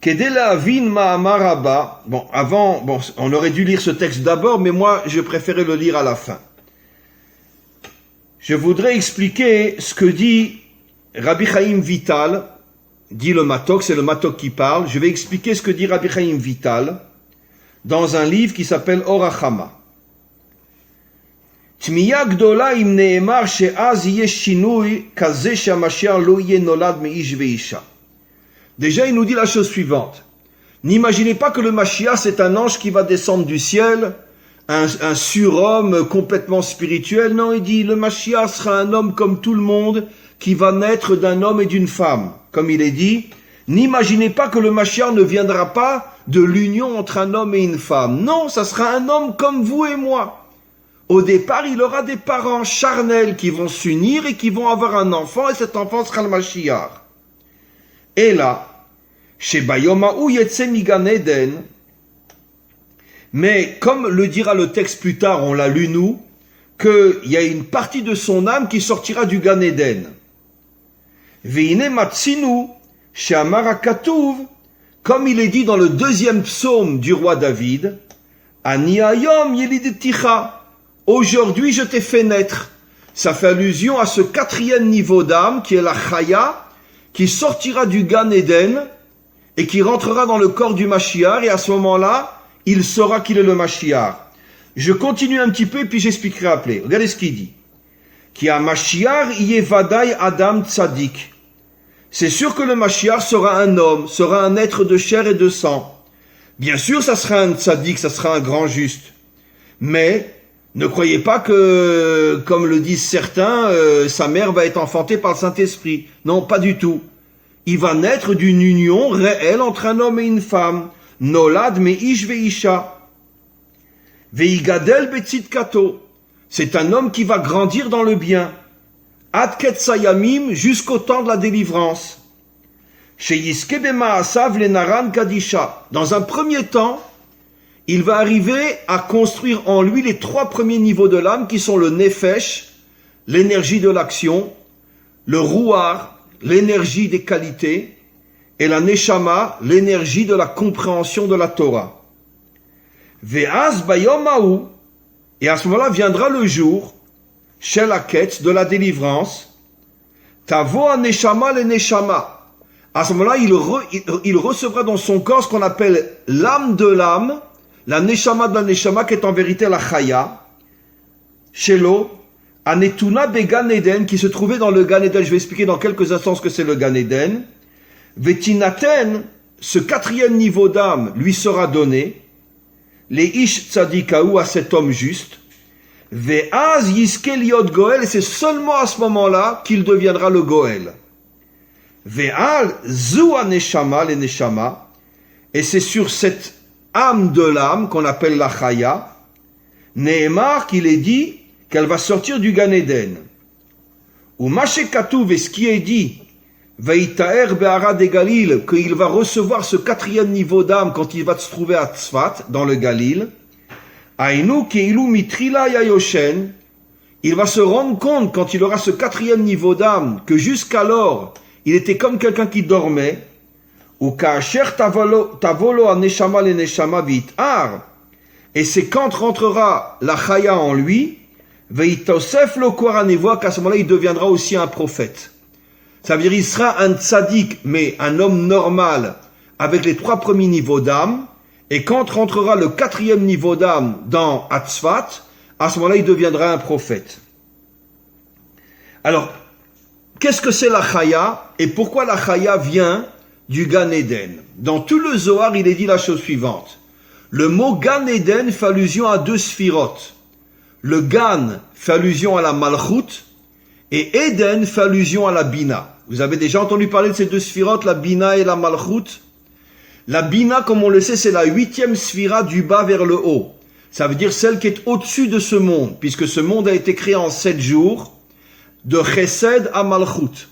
Bon, avant, on aurait dû lire ce texte d'abord, mais moi, je préférais le lire à la fin. Je voudrais expliquer ce que dit Rabbi Chaim Vital, dit le Matok, c'est le Matok qui parle. Je vais expliquer ce que dit Rabbi Chaim Vital dans un livre qui s'appelle Or HaChama. Tmiya gdola im ne'emar she'az yesh shinui kazeh she'amashiach lo yeh nolad me'ish ve'isha. Déjà, il nous dit la chose suivante. N'imaginez pas que le Mashiach, c'est un ange qui va descendre du ciel, un surhomme complètement spirituel. Non, il dit, le Mashiach sera un homme comme tout le monde, qui va naître d'un homme et d'une femme. Comme il est dit, n'imaginez pas que le Mashiach ne viendra pas de l'union entre un homme et une femme. Non, ça sera un homme comme vous et moi. Au départ, il aura des parents charnels qui vont s'unir et qui vont avoir un enfant, et cet enfant sera le Mashiach. Et là, chez Bayomahu Yetze Migan Eden, mais comme le dira le texte plus tard, on l'a lu nous, qu'il y a une partie de son âme qui sortira du Gan Eden. Veine Matsinu, chez Amara Katuv, comme il est dit dans le 2e psaume du roi David, Ani Ayom Yelideticha, aujourd'hui je t'ai fait naître. Ça fait allusion à ce 4e niveau d'âme qui est la Chaya, qui sortira du Gan Eden et qui rentrera dans le corps du Mashiach, et à ce moment-là, il saura qu'il est le Mashiach. Je continue un petit peu et puis j'expliquerai après. Regardez ce qu'il dit. Qui a Mashiach yevadai Adam Tzadik. C'est sûr que le Mashiach sera un homme, sera un être de chair et de sang. Bien sûr, ça sera un Tzadik, ça sera un grand juste. Mais ne croyez pas que, comme le disent certains, sa mère va être enfantée par le Saint-Esprit. Non, pas du tout. Il va naître d'une union réelle entre un homme et une femme. Nolad me'ish ve'isha. Ve'igadel betzidkato. C'est un homme qui va grandir dans le bien. Ad ketzayamim, jusqu'au temps de la délivrance. Sheyiske bema'asav lenaran kadisha. Dans un premier temps, il va arriver à construire en lui les 3 premiers niveaux de l'âme qui sont le nefesh, l'énergie de l'action, le ruach, l'énergie des qualités, et la neshama, l'énergie de la compréhension de la Torah. Ve'az bayomahu, et à ce moment-là viendra le jour, chez la quête de la délivrance, tavo a neshama le neshama. À ce moment-là, il recevra dans son corps ce qu'on appelle l'âme de l'âme, la neshama de la neshama, qui est en vérité la chaya, shelo, anetuna be Gan Eden, qui se trouvait dans le Gan Eden. Je vais expliquer dans quelques instants ce que c'est le Gan Eden. Vetinaten, ce 4e niveau d'âme, lui sera donné, les ish tzadikaou, à cet homme juste, ve'az yiske liot goel, et c'est seulement à ce moment-là qu'il deviendra le goel. Ve'al zu aneshama, les neshama, et c'est sur cette âme de l'âme qu'on appelle la chaya, Nehemar, qu'il est dit qu'elle va sortir du Gan Eden. Ou Mashekatouv, et ce qui est dit, Veitaer Be'ara de Galil, qu'il va recevoir ce 4e niveau d'âme quand il va se trouver à Tzfat, dans le Galil. Ainu Keilu Mitrila Yayoshen, il va se rendre compte quand il aura ce 4e niveau d'âme que jusqu'alors, il était comme quelqu'un qui dormait. Ou Ka'asher Tavolo Aneshama le Neshama Vitar, et c'est quand rentrera la Chaya en lui, Veitosef lo Koranevoa, qu'à ce moment-là, il deviendra aussi un prophète. Ça veut dire, il sera un tzaddik, mais un homme normal, avec les 3 premiers niveaux d'âme, et quand rentrera le 4e niveau d'âme dans Atzfat, à ce moment-là, il deviendra un prophète. Alors, qu'est-ce que c'est la Chaya, et pourquoi la Chaya vient du Gan Eden? Dans tout le Zohar, il est dit la chose suivante. Le mot Gan Eden fait allusion à 2 sphirotes. Le Gan fait allusion à la Malchut, et Eden fait allusion à la Bina. Vous avez déjà entendu parler de ces 2 sphirotes, la Bina et la Malchut? La Bina, comme on le sait, c'est la 8e sphira du bas vers le haut. Ça veut dire celle qui est au-dessus de ce monde, puisque ce monde a été créé en 7 jours, de Chesed à Malchut.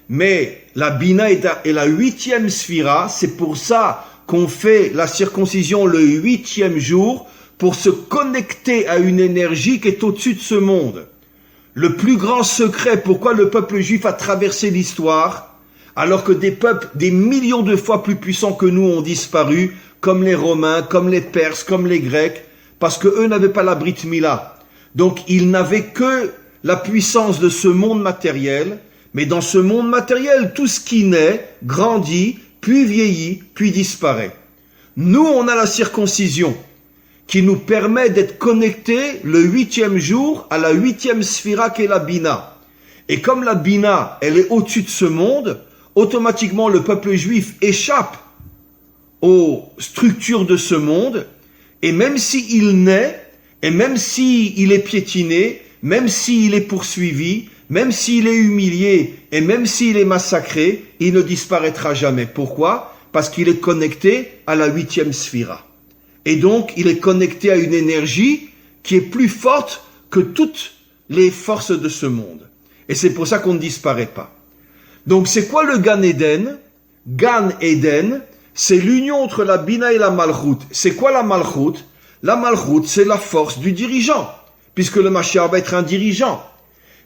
mais la Bina est la 8e sphira, c'est pour ça qu'on fait la circoncision le 8e jour, pour se connecter à une énergie qui est au-dessus de ce monde. Le plus grand secret, pourquoi le peuple juif a traversé l'histoire, alors que des peuples des millions de fois plus puissants que nous ont disparu, comme les Romains, comme les Perses, comme les Grecs, parce que eux n'avaient pas la Brit Mila. Donc ils n'avaient que la puissance de ce monde matériel, mais dans ce monde matériel, tout ce qui naît, grandit, puis vieillit, puis disparaît. Nous, on a la circoncision, qui nous permet d'être connectés le 8e jour à la 8e sphira qui est la Bina. Et comme la Bina, elle est au-dessus de ce monde, automatiquement le peuple juif échappe aux structures de ce monde, et même s'il naît, et même s'il est piétiné, même s'il est poursuivi, même s'il est humilié, et même s'il est massacré, il ne disparaîtra jamais. Pourquoi? Parce qu'il est connecté à la 8e sphira. Et donc, il est connecté à une énergie qui est plus forte que toutes les forces de ce monde. Et c'est pour ça qu'on ne disparaît pas. Donc, c'est quoi le Gan Eden? Gan Eden, c'est l'union entre la Bina et la Malchut. C'est quoi la Malchut? La Malchut, c'est la force du dirigeant, puisque le Mashiach va être un dirigeant.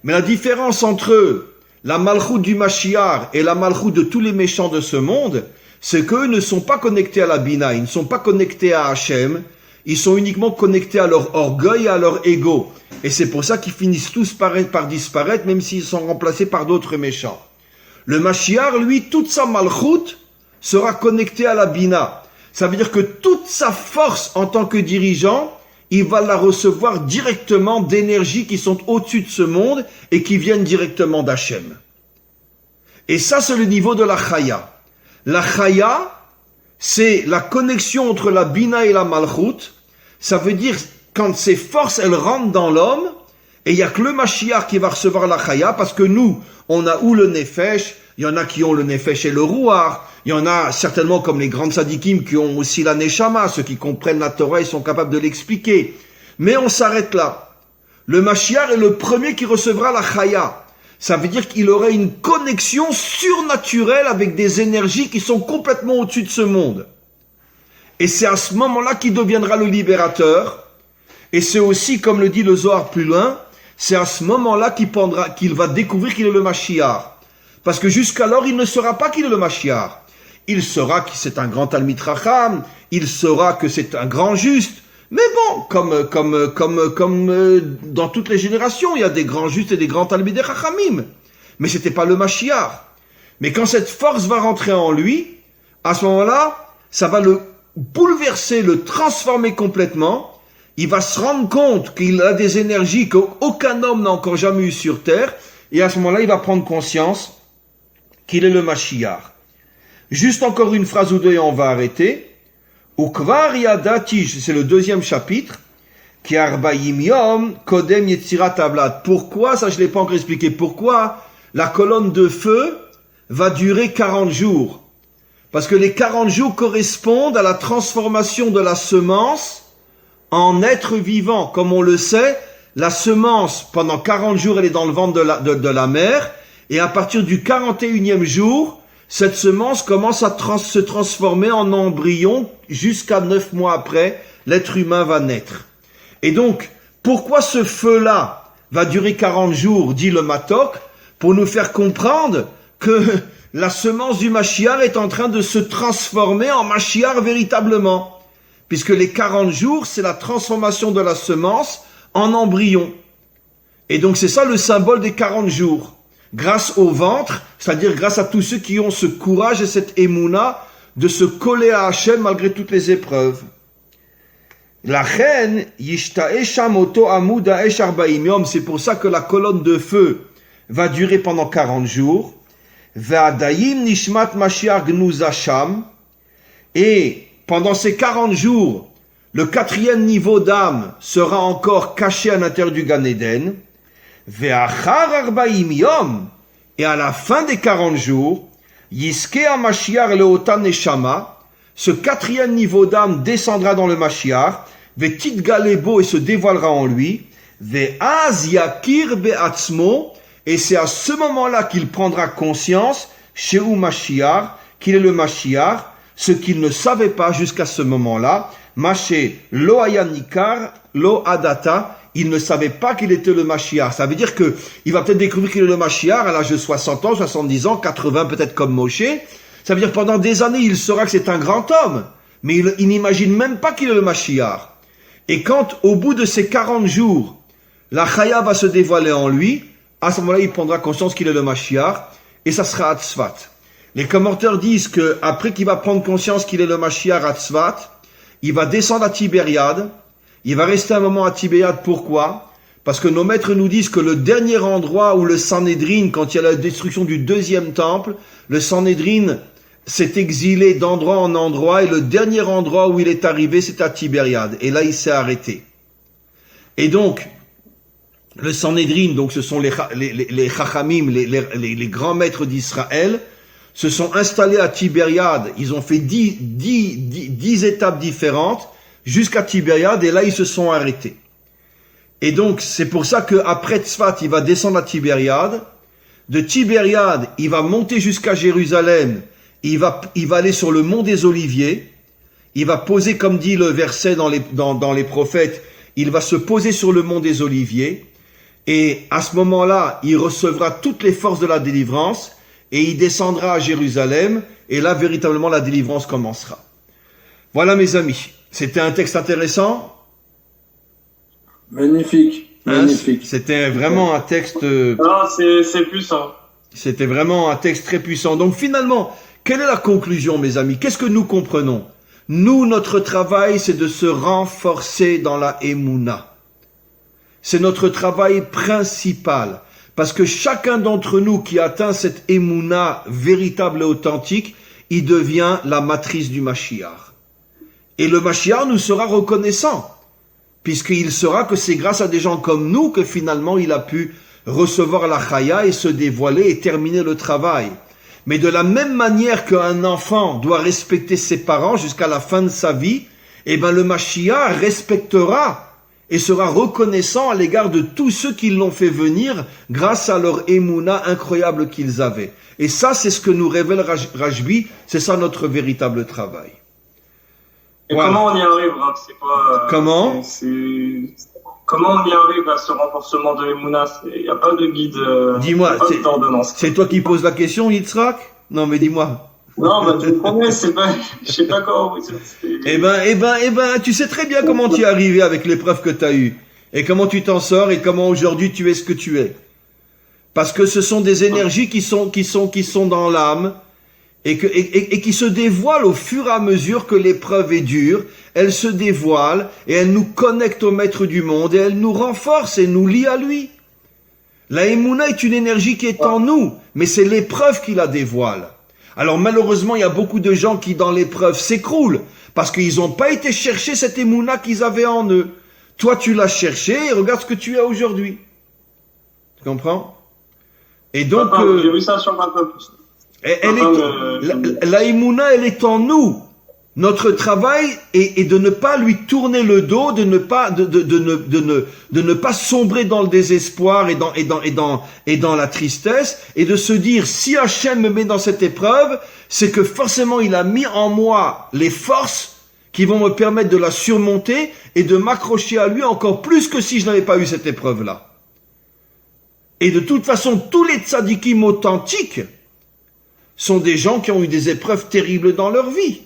Mais la différence entre la Malchut du Mashiach et la Malchut de tous les méchants de ce monde, c'est qu'eux ne sont pas connectés à la Bina, ils ne sont pas connectés à Hachem, ils sont uniquement connectés à leur orgueil et à leur ego. Et c'est pour ça qu'ils finissent tous par disparaître, même s'ils sont remplacés par d'autres méchants. Le Mashiach, lui, toute sa Malchut sera connectée à la Bina. Ça veut dire que toute sa force en tant que dirigeant, il va la recevoir directement d'énergies qui sont au-dessus de ce monde et qui viennent directement d'Hachem. Et ça, c'est le niveau de la Chaya. La Chaya, c'est la connexion entre la Bina et la Malchut. Ça veut dire, quand ces forces, elles rentrent dans l'homme, et il n'y a que le Mashiach qui va recevoir la Chaya, parce que nous, on a où le Nefesh, il y en a qui ont le Nefesh et le Ruach, il y en a certainement comme les grandes Sadikim qui ont aussi la Neshama, ceux qui comprennent la Torah, ils sont capables de l'expliquer. Mais on s'arrête là. Le Mashiach est le premier qui recevra la Chaya. Ça veut dire qu'il aurait une connexion surnaturelle avec des énergies qui sont complètement au-dessus de ce monde. Et c'est à ce moment-là qu'il deviendra le libérateur. Et c'est aussi, comme le dit le Zohar plus loin, c'est à ce moment-là qu'il va découvrir qu'il est le Mashiach. Parce que jusqu'alors, il ne saura pas qu'il est le Mashiach. Il saura que c'est un grand Talmid Chacham, il saura que c'est un grand juste. Mais bon, comme dans toutes les générations, il y a des grands justes et des grands Talmidei Chachamim. Mais c'était pas le Mashiach. Mais quand cette force va rentrer en lui, à ce moment-là, ça va le bouleverser, le transformer complètement. Il va se rendre compte qu'il a des énergies qu'aucun homme n'a encore jamais eues sur terre. Et à ce moment-là, il va prendre conscience qu'il est le Mashiach. Juste encore une phrase ou deux et on va arrêter. Ukvar yadati, c'est le 2e chapitre, qui arbaim yom kodem yetzirat avlat. Pourquoi, ça je l'ai pas encore expliqué, pourquoi la colonne de feu va durer 40 jours? Parce que les 40 jours correspondent à la transformation de la semence en être vivant. Comme on le sait, la semence, pendant 40 jours, elle est dans le ventre de la mère, et à partir du 41e jour, cette semence commence à se transformer en embryon jusqu'à 9 mois après, l'être humain va naître. Et donc, pourquoi ce feu-là va durer 40 jours, dit le Matok, pour nous faire comprendre que la semence du Mashiach est en train de se transformer en Mashiach véritablement. Puisque les 40 jours, c'est la transformation de la semence en embryon. Et donc c'est ça le symbole des 40 jours. Grâce au ventre, c'est-à-dire grâce à tous ceux qui ont ce courage et cette émouna de se coller à Hachem malgré toutes les épreuves. La reine, c'est pour ça que la colonne de feu va durer pendant 40 jours. Et pendant ces 40 jours, le 4e niveau d'âme sera encore caché à l'intérieur du Gan Eden. Et à la fin des 40 jours, ce 4e niveau d'âme descendra dans le Mashiach, et se dévoilera en lui, Et c'est à ce moment-là qu'il prendra conscience, chez Mashiach, qu'il est le Mashiach, ce qu'il ne savait pas jusqu'à ce moment-là. Maché lo ayanikar, lo adata, il ne savait pas qu'il était le Mashiach. Ça veut dire que il va peut-être découvrir qu'il est le Mashiach à l'âge de 60 ans, 70 ans, 80 peut-être comme Moshe. Ça veut dire que pendant des années, il saura que c'est un grand homme. Mais il n'imagine même pas qu'il est le Mashiach. Et quand, au bout de ces 40 jours, la Chaya va se dévoiler en lui, à ce moment-là, il prendra conscience qu'il est le Mashiach, et ça sera à Tzfat. Les commentaires disent que après qu'il va prendre conscience qu'il est le Mashiach à Tzfat, il va descendre à Tibériade, il va rester un moment à Tibériade. Pourquoi? Parce que nos maîtres nous disent que le dernier endroit où le Sanhédrin, quand il y a la destruction du deuxième temple, le Sanhédrin s'est exilé d'endroit en endroit, et le dernier endroit où il est arrivé, c'est à Tibériade. Et là, il s'est arrêté. Et donc, le Sanhédrin, donc ce sont les Chachamim, les grands maîtres d'Israël, se sont installés à Tibériade. Ils ont fait 10 étapes différentes jusqu'à Tibériade, et là, ils se sont arrêtés. Et donc, c'est pour ça qu'après Tzfat, il va descendre à Tibériade. De Tibériade, il va monter jusqu'à Jérusalem. Il va aller sur le mont des Oliviers. Il va poser, comme dit le verset dans les prophètes, il va se poser sur le mont des Oliviers. Et à ce moment-là, il recevra toutes les forces de la délivrance. Et il descendra à Jérusalem. Et là, véritablement, la délivrance commencera. Voilà, mes amis. C'était un texte intéressant. Magnifique. Magnifique. C'était vraiment un texte... Non, c'est puissant. C'était vraiment un texte très puissant. Donc finalement, quelle est la conclusion, mes amis? Qu'est-ce que nous comprenons? Nous, notre travail, c'est de se renforcer dans la Emouna. C'est notre travail principal. Parce que chacun d'entre nous qui atteint cette Emouna véritable et authentique, il devient la matrice du Mashiach. Et le Mashiach nous sera reconnaissant, puisqu'il saura que c'est grâce à des gens comme nous que finalement il a pu recevoir la Chaya et se dévoiler et terminer le travail. Mais de la même manière qu'un enfant doit respecter ses parents jusqu'à la fin de sa vie, eh ben le Mashiach respectera et sera reconnaissant à l'égard de tous ceux qui l'ont fait venir grâce à leur émouna incroyable qu'ils avaient. Et ça, c'est ce que nous révèle Rajbi, c'est ça notre véritable travail. Et Voilà. comment on y arrive, hein, c'est pas... Comment Comment on y arrive à ce renforcement de l'Emouna? Il n'y a pas de guide, Dis-moi, pas d'ordonnance. c'est toi qui poses la question, Yitzhak? Non, mais dis-moi. Non, bah, tu me promets, c'est pas, je sais pas comment. Eh ben, tu sais très bien comment tu es arrivé avec l'épreuve que tu as eue. Et comment tu t'en sors et comment aujourd'hui tu es ce que tu es. Parce que ce sont des énergies qui sont dans l'âme et qui se dévoilent au fur et à mesure que l'épreuve est dure. Elles se dévoilent et elles nous connectent au maître du monde et elles nous renforcent et nous lient à lui. La Emouna est une énergie qui est en nous, mais c'est l'épreuve qui la dévoile. Alors malheureusement, il y a beaucoup de gens qui dans l'épreuve s'écroulent parce qu'ils n'ont pas été chercher cette Emouna qu'ils avaient en eux. Toi, tu l'as cherché et regarde ce que tu as aujourd'hui. Tu comprends? Et donc, j'ai vu ça sur ma plus. La Emouna, elle est en nous. Notre travail est de ne pas lui tourner le dos, de ne pas sombrer dans le désespoir et dans la tristesse, et de se dire, si Hachem me met dans cette épreuve, c'est que forcément il a mis en moi les forces qui vont me permettre de la surmonter et de m'accrocher à lui encore plus que si je n'avais pas eu cette épreuve-là. Et de toute façon, tous les tzadikim authentiques sont des gens qui ont eu des épreuves terribles dans leur vie.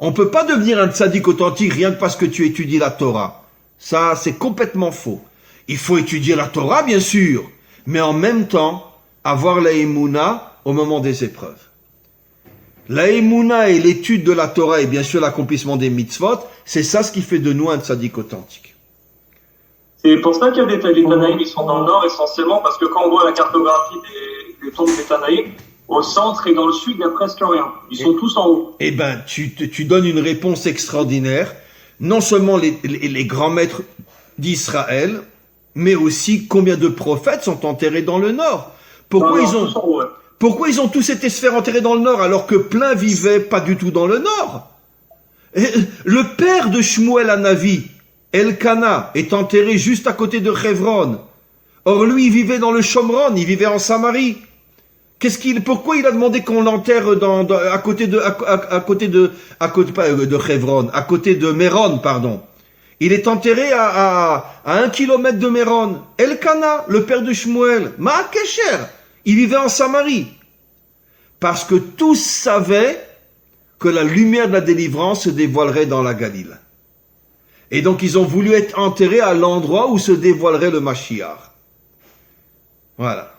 On peut pas devenir un tzaddik authentique rien que parce que tu étudies la Torah. Ça, c'est complètement faux. Il faut étudier la Torah, bien sûr, mais en même temps, avoir la Emouna au moment des épreuves. La Emouna et l'étude de la Torah et bien sûr l'accomplissement des mitzvot, c'est ça ce qui fait de nous un tzaddik authentique. C'est pour ça qu'il y a des Tanaïm qui sont dans le nord essentiellement, parce que quand on voit la cartographie des tombes des Tanaïm, au centre et dans le sud, il n'y a presque rien. Ils sont tous en haut. Eh ben, tu donnes une réponse extraordinaire. Non seulement les grands maîtres d'Israël, mais aussi combien de prophètes sont enterrés dans le nord. Pourquoi ils ont tous été se faire enterrer dans le nord alors que plein vivaient pas du tout dans le nord? Le père de Shmuel Hanavi, Elkana, est enterré juste à côté de Hebron. Or lui, il vivait dans le Shomron, il vivait en Samarie. Pourquoi il a demandé qu'on l'enterre à côté de Hebron, à côté de Méron, pardon. Il est enterré à 1 kilomètre de Méron. Elkana, le père de Shmuel, Ma'akesher, il vivait en Samarie. Parce que tous savaient que la lumière de la délivrance se dévoilerait dans la Galile. Et donc ils ont voulu être enterrés à l'endroit où se dévoilerait le Mashiach. Voilà.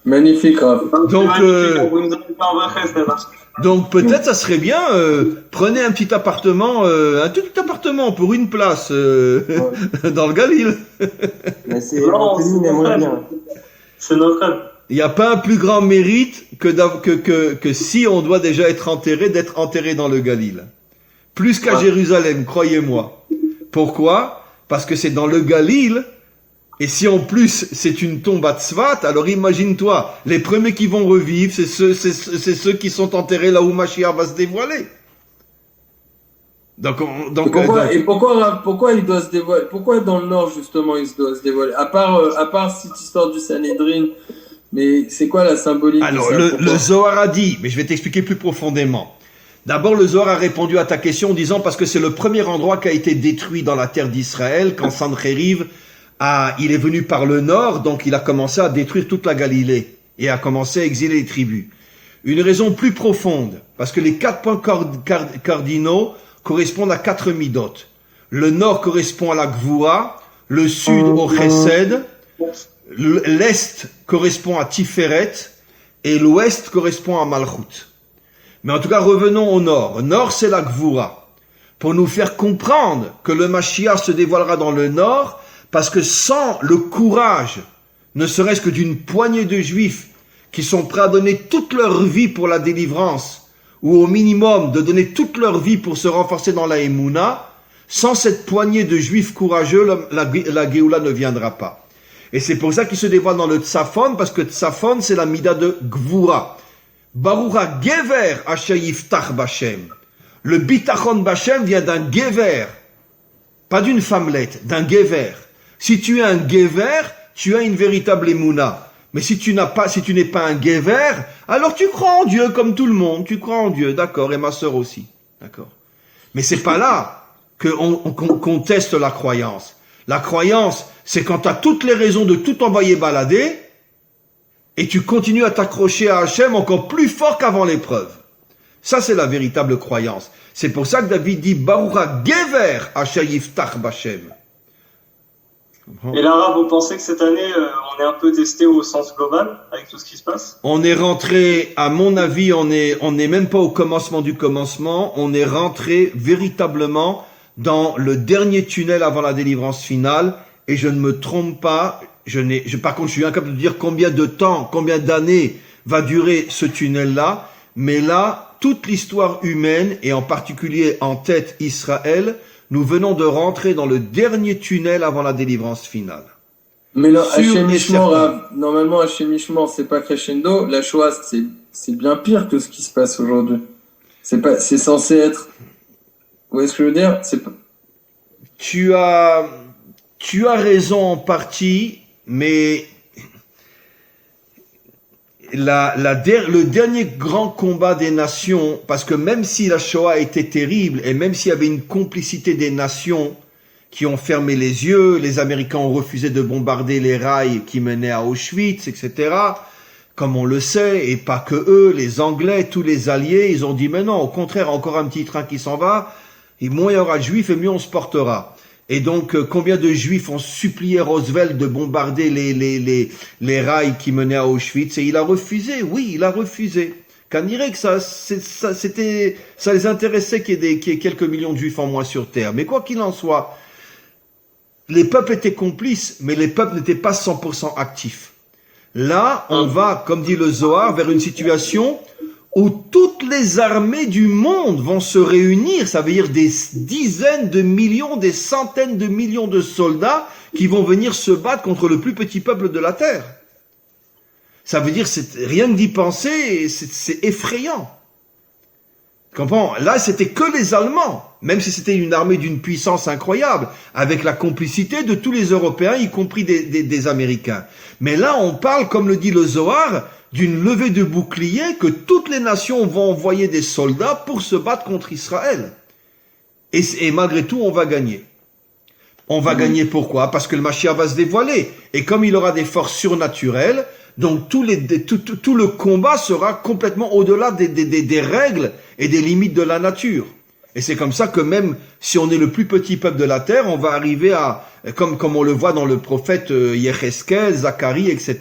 Magnifique, Rav. Donc peut-être ça serait bien, prenez un petit appartement, un tout petit appartement pour une place dans le Galil. Mais c'est bien. C'est notre rêve. Il n'y a pas un plus grand mérite que si on doit déjà être enterré, d'être enterré dans le Galil. Plus qu'à Jérusalem, croyez-moi. Pourquoi? Parce que c'est dans le Galil. Et si en plus c'est une tombe à Tzvat, alors imagine-toi, les premiers qui vont revivre, c'est ceux qui sont enterrés là où Mashiach va se dévoiler. Pourquoi il doit se dévoiler? Pourquoi dans le nord justement il doit se dévoiler? À part cette histoire du Sanhédrin, mais c'est quoi la symbolique? Alors le Zohar a dit, mais je vais t'expliquer plus profondément. D'abord, le Zohar a répondu à ta question en disant parce que c'est le premier endroit qui a été détruit dans la terre d'Israël quand Sanchériv il est venu par le nord, donc il a commencé à détruire toute la Galilée et a commencé à exiler les tribus. Une raison plus profonde, parce que les 4 points cardinaux correspondent à 4 midot. Le nord correspond à la Gvura, le sud au Chesed, l'est correspond à Tiferet et l'ouest correspond à Malchut. Mais en tout cas, revenons au nord. Nord, c'est la Gvura. Pour nous faire comprendre que le Mashiach se dévoilera dans le nord, parce que sans le courage, ne serait-ce que d'une poignée de juifs qui sont prêts à donner toute leur vie pour la délivrance, ou au minimum de donner toute leur vie pour se renforcer dans la Emouna, sans cette poignée de juifs courageux, la Géoula ne viendra pas. Et c'est pour ça qu'il se dévoile dans le Tzafon, parce que Tzafon, c'est la mida de Gvura. Baruch Gever Ashayiftach Bashem. Le Bitachon Bashem vient d'un Gever, pas d'une femmelette, d'un Gever. Si tu es un Gever, tu as une véritable Emouna. Mais si tu n'es pas un Gever, alors tu crois en Dieu comme tout le monde. Tu crois en Dieu, d'accord, et ma sœur aussi, d'accord. Mais c'est pas là qu'on teste la croyance. La croyance, c'est quand tu as toutes les raisons de tout envoyer balader, et tu continues à t'accrocher à Hachem encore plus fort qu'avant l'épreuve. Ça, c'est la véritable croyance. C'est pour ça que David dit Baruch Gever Ashayiftach Bashem. Et là, vous pensez que cette année, on est un peu testé au sens global avec tout ce qui se passe? On est rentré, à mon avis, on est même pas au commencement du commencement, on est rentré véritablement dans le dernier tunnel avant la délivrance finale, et je ne me trompe pas, par contre, je suis incapable de dire combien de temps, combien d'années va durer ce tunnel-là, mais là, toute l'histoire humaine, et en particulier en tête Israël, nous venons de rentrer dans le dernier tunnel avant la délivrance finale. Mais là, normalement, Hachem c'est pas crescendo. La Shoah, c'est bien pire que ce qui se passe aujourd'hui. C'est censé être. Vous voyez ce que je veux dire? Tu as raison en partie, mais le dernier grand combat des nations, parce que même si la Shoah était terrible, et même s'il y avait une complicité des nations qui ont fermé les yeux, les Américains ont refusé de bombarder les rails qui menaient à Auschwitz, etc., comme on le sait, et pas que eux, les Anglais, tous les alliés, ils ont dit, mais non, au contraire, encore un petit train qui s'en va, et moins il y aura de juifs, et mieux on se portera. Et donc, combien de juifs ont supplié Roosevelt de bombarder les rails qui menaient à Auschwitz, et il a refusé, oui, il a refusé. Qu'on dirait que ça les intéressait qu'il y ait quelques millions de juifs en moins sur Terre. Mais quoi qu'il en soit, les peuples étaient complices, mais les peuples n'étaient pas 100% actifs. Là, on va, comme dit le Zohar, vers une situation où toutes les armées du monde vont se réunir, ça veut dire des dizaines de millions, des centaines de millions de soldats qui vont venir se battre contre le plus petit peuple de la terre. Ça veut dire, rien que d'y penser, c'est effrayant. Comprends? Là, c'était que les Allemands, même si c'était une armée d'une puissance incroyable, avec la complicité de tous les Européens, y compris des Américains. Mais là, on parle, comme le dit le Zohar, d'une levée de bouclier que toutes les nations vont envoyer des soldats pour se battre contre Israël. Et malgré tout, on va gagner. On va gagner pourquoi? Parce que le Mashiach va se dévoiler. Et comme il aura des forces surnaturelles, donc tout le combat sera complètement au-delà des règles et des limites de la nature. Et c'est comme ça que même si on est le plus petit peuple de la terre, on va arriver à, comme on le voit dans le prophète Yecheskel, Zacharie, etc.,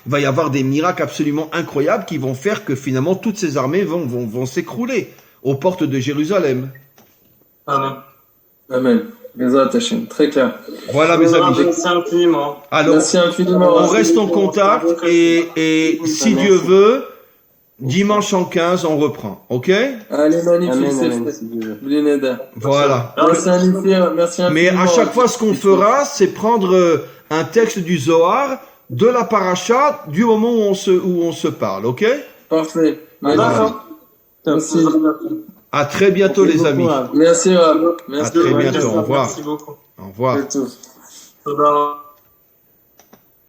il va y avoir des miracles absolument incroyables qui vont faire que finalement toutes ces armées vont s'écrouler aux portes de Jérusalem. Amen. Amen. Bezrat Hashem, très clair. Voilà mes amis. Merci infiniment. Alors, merci infiniment. on reste en contact et si Dieu veut, dimanche en 15, on reprend. Ok? Allez, magnifique, Amen, c'est fait. Voilà. Merci infiniment. Mais à chaque fois, ce qu'on fera, c'est prendre un texte du Zohar, de la paracha, du moment où on se parle. Ok? Parfait. D'accord. Merci. À très bientôt, les amis. Merci, Rab. Merci. À très bientôt. Au revoir. Merci beaucoup. Au revoir. C'est tout. Toda.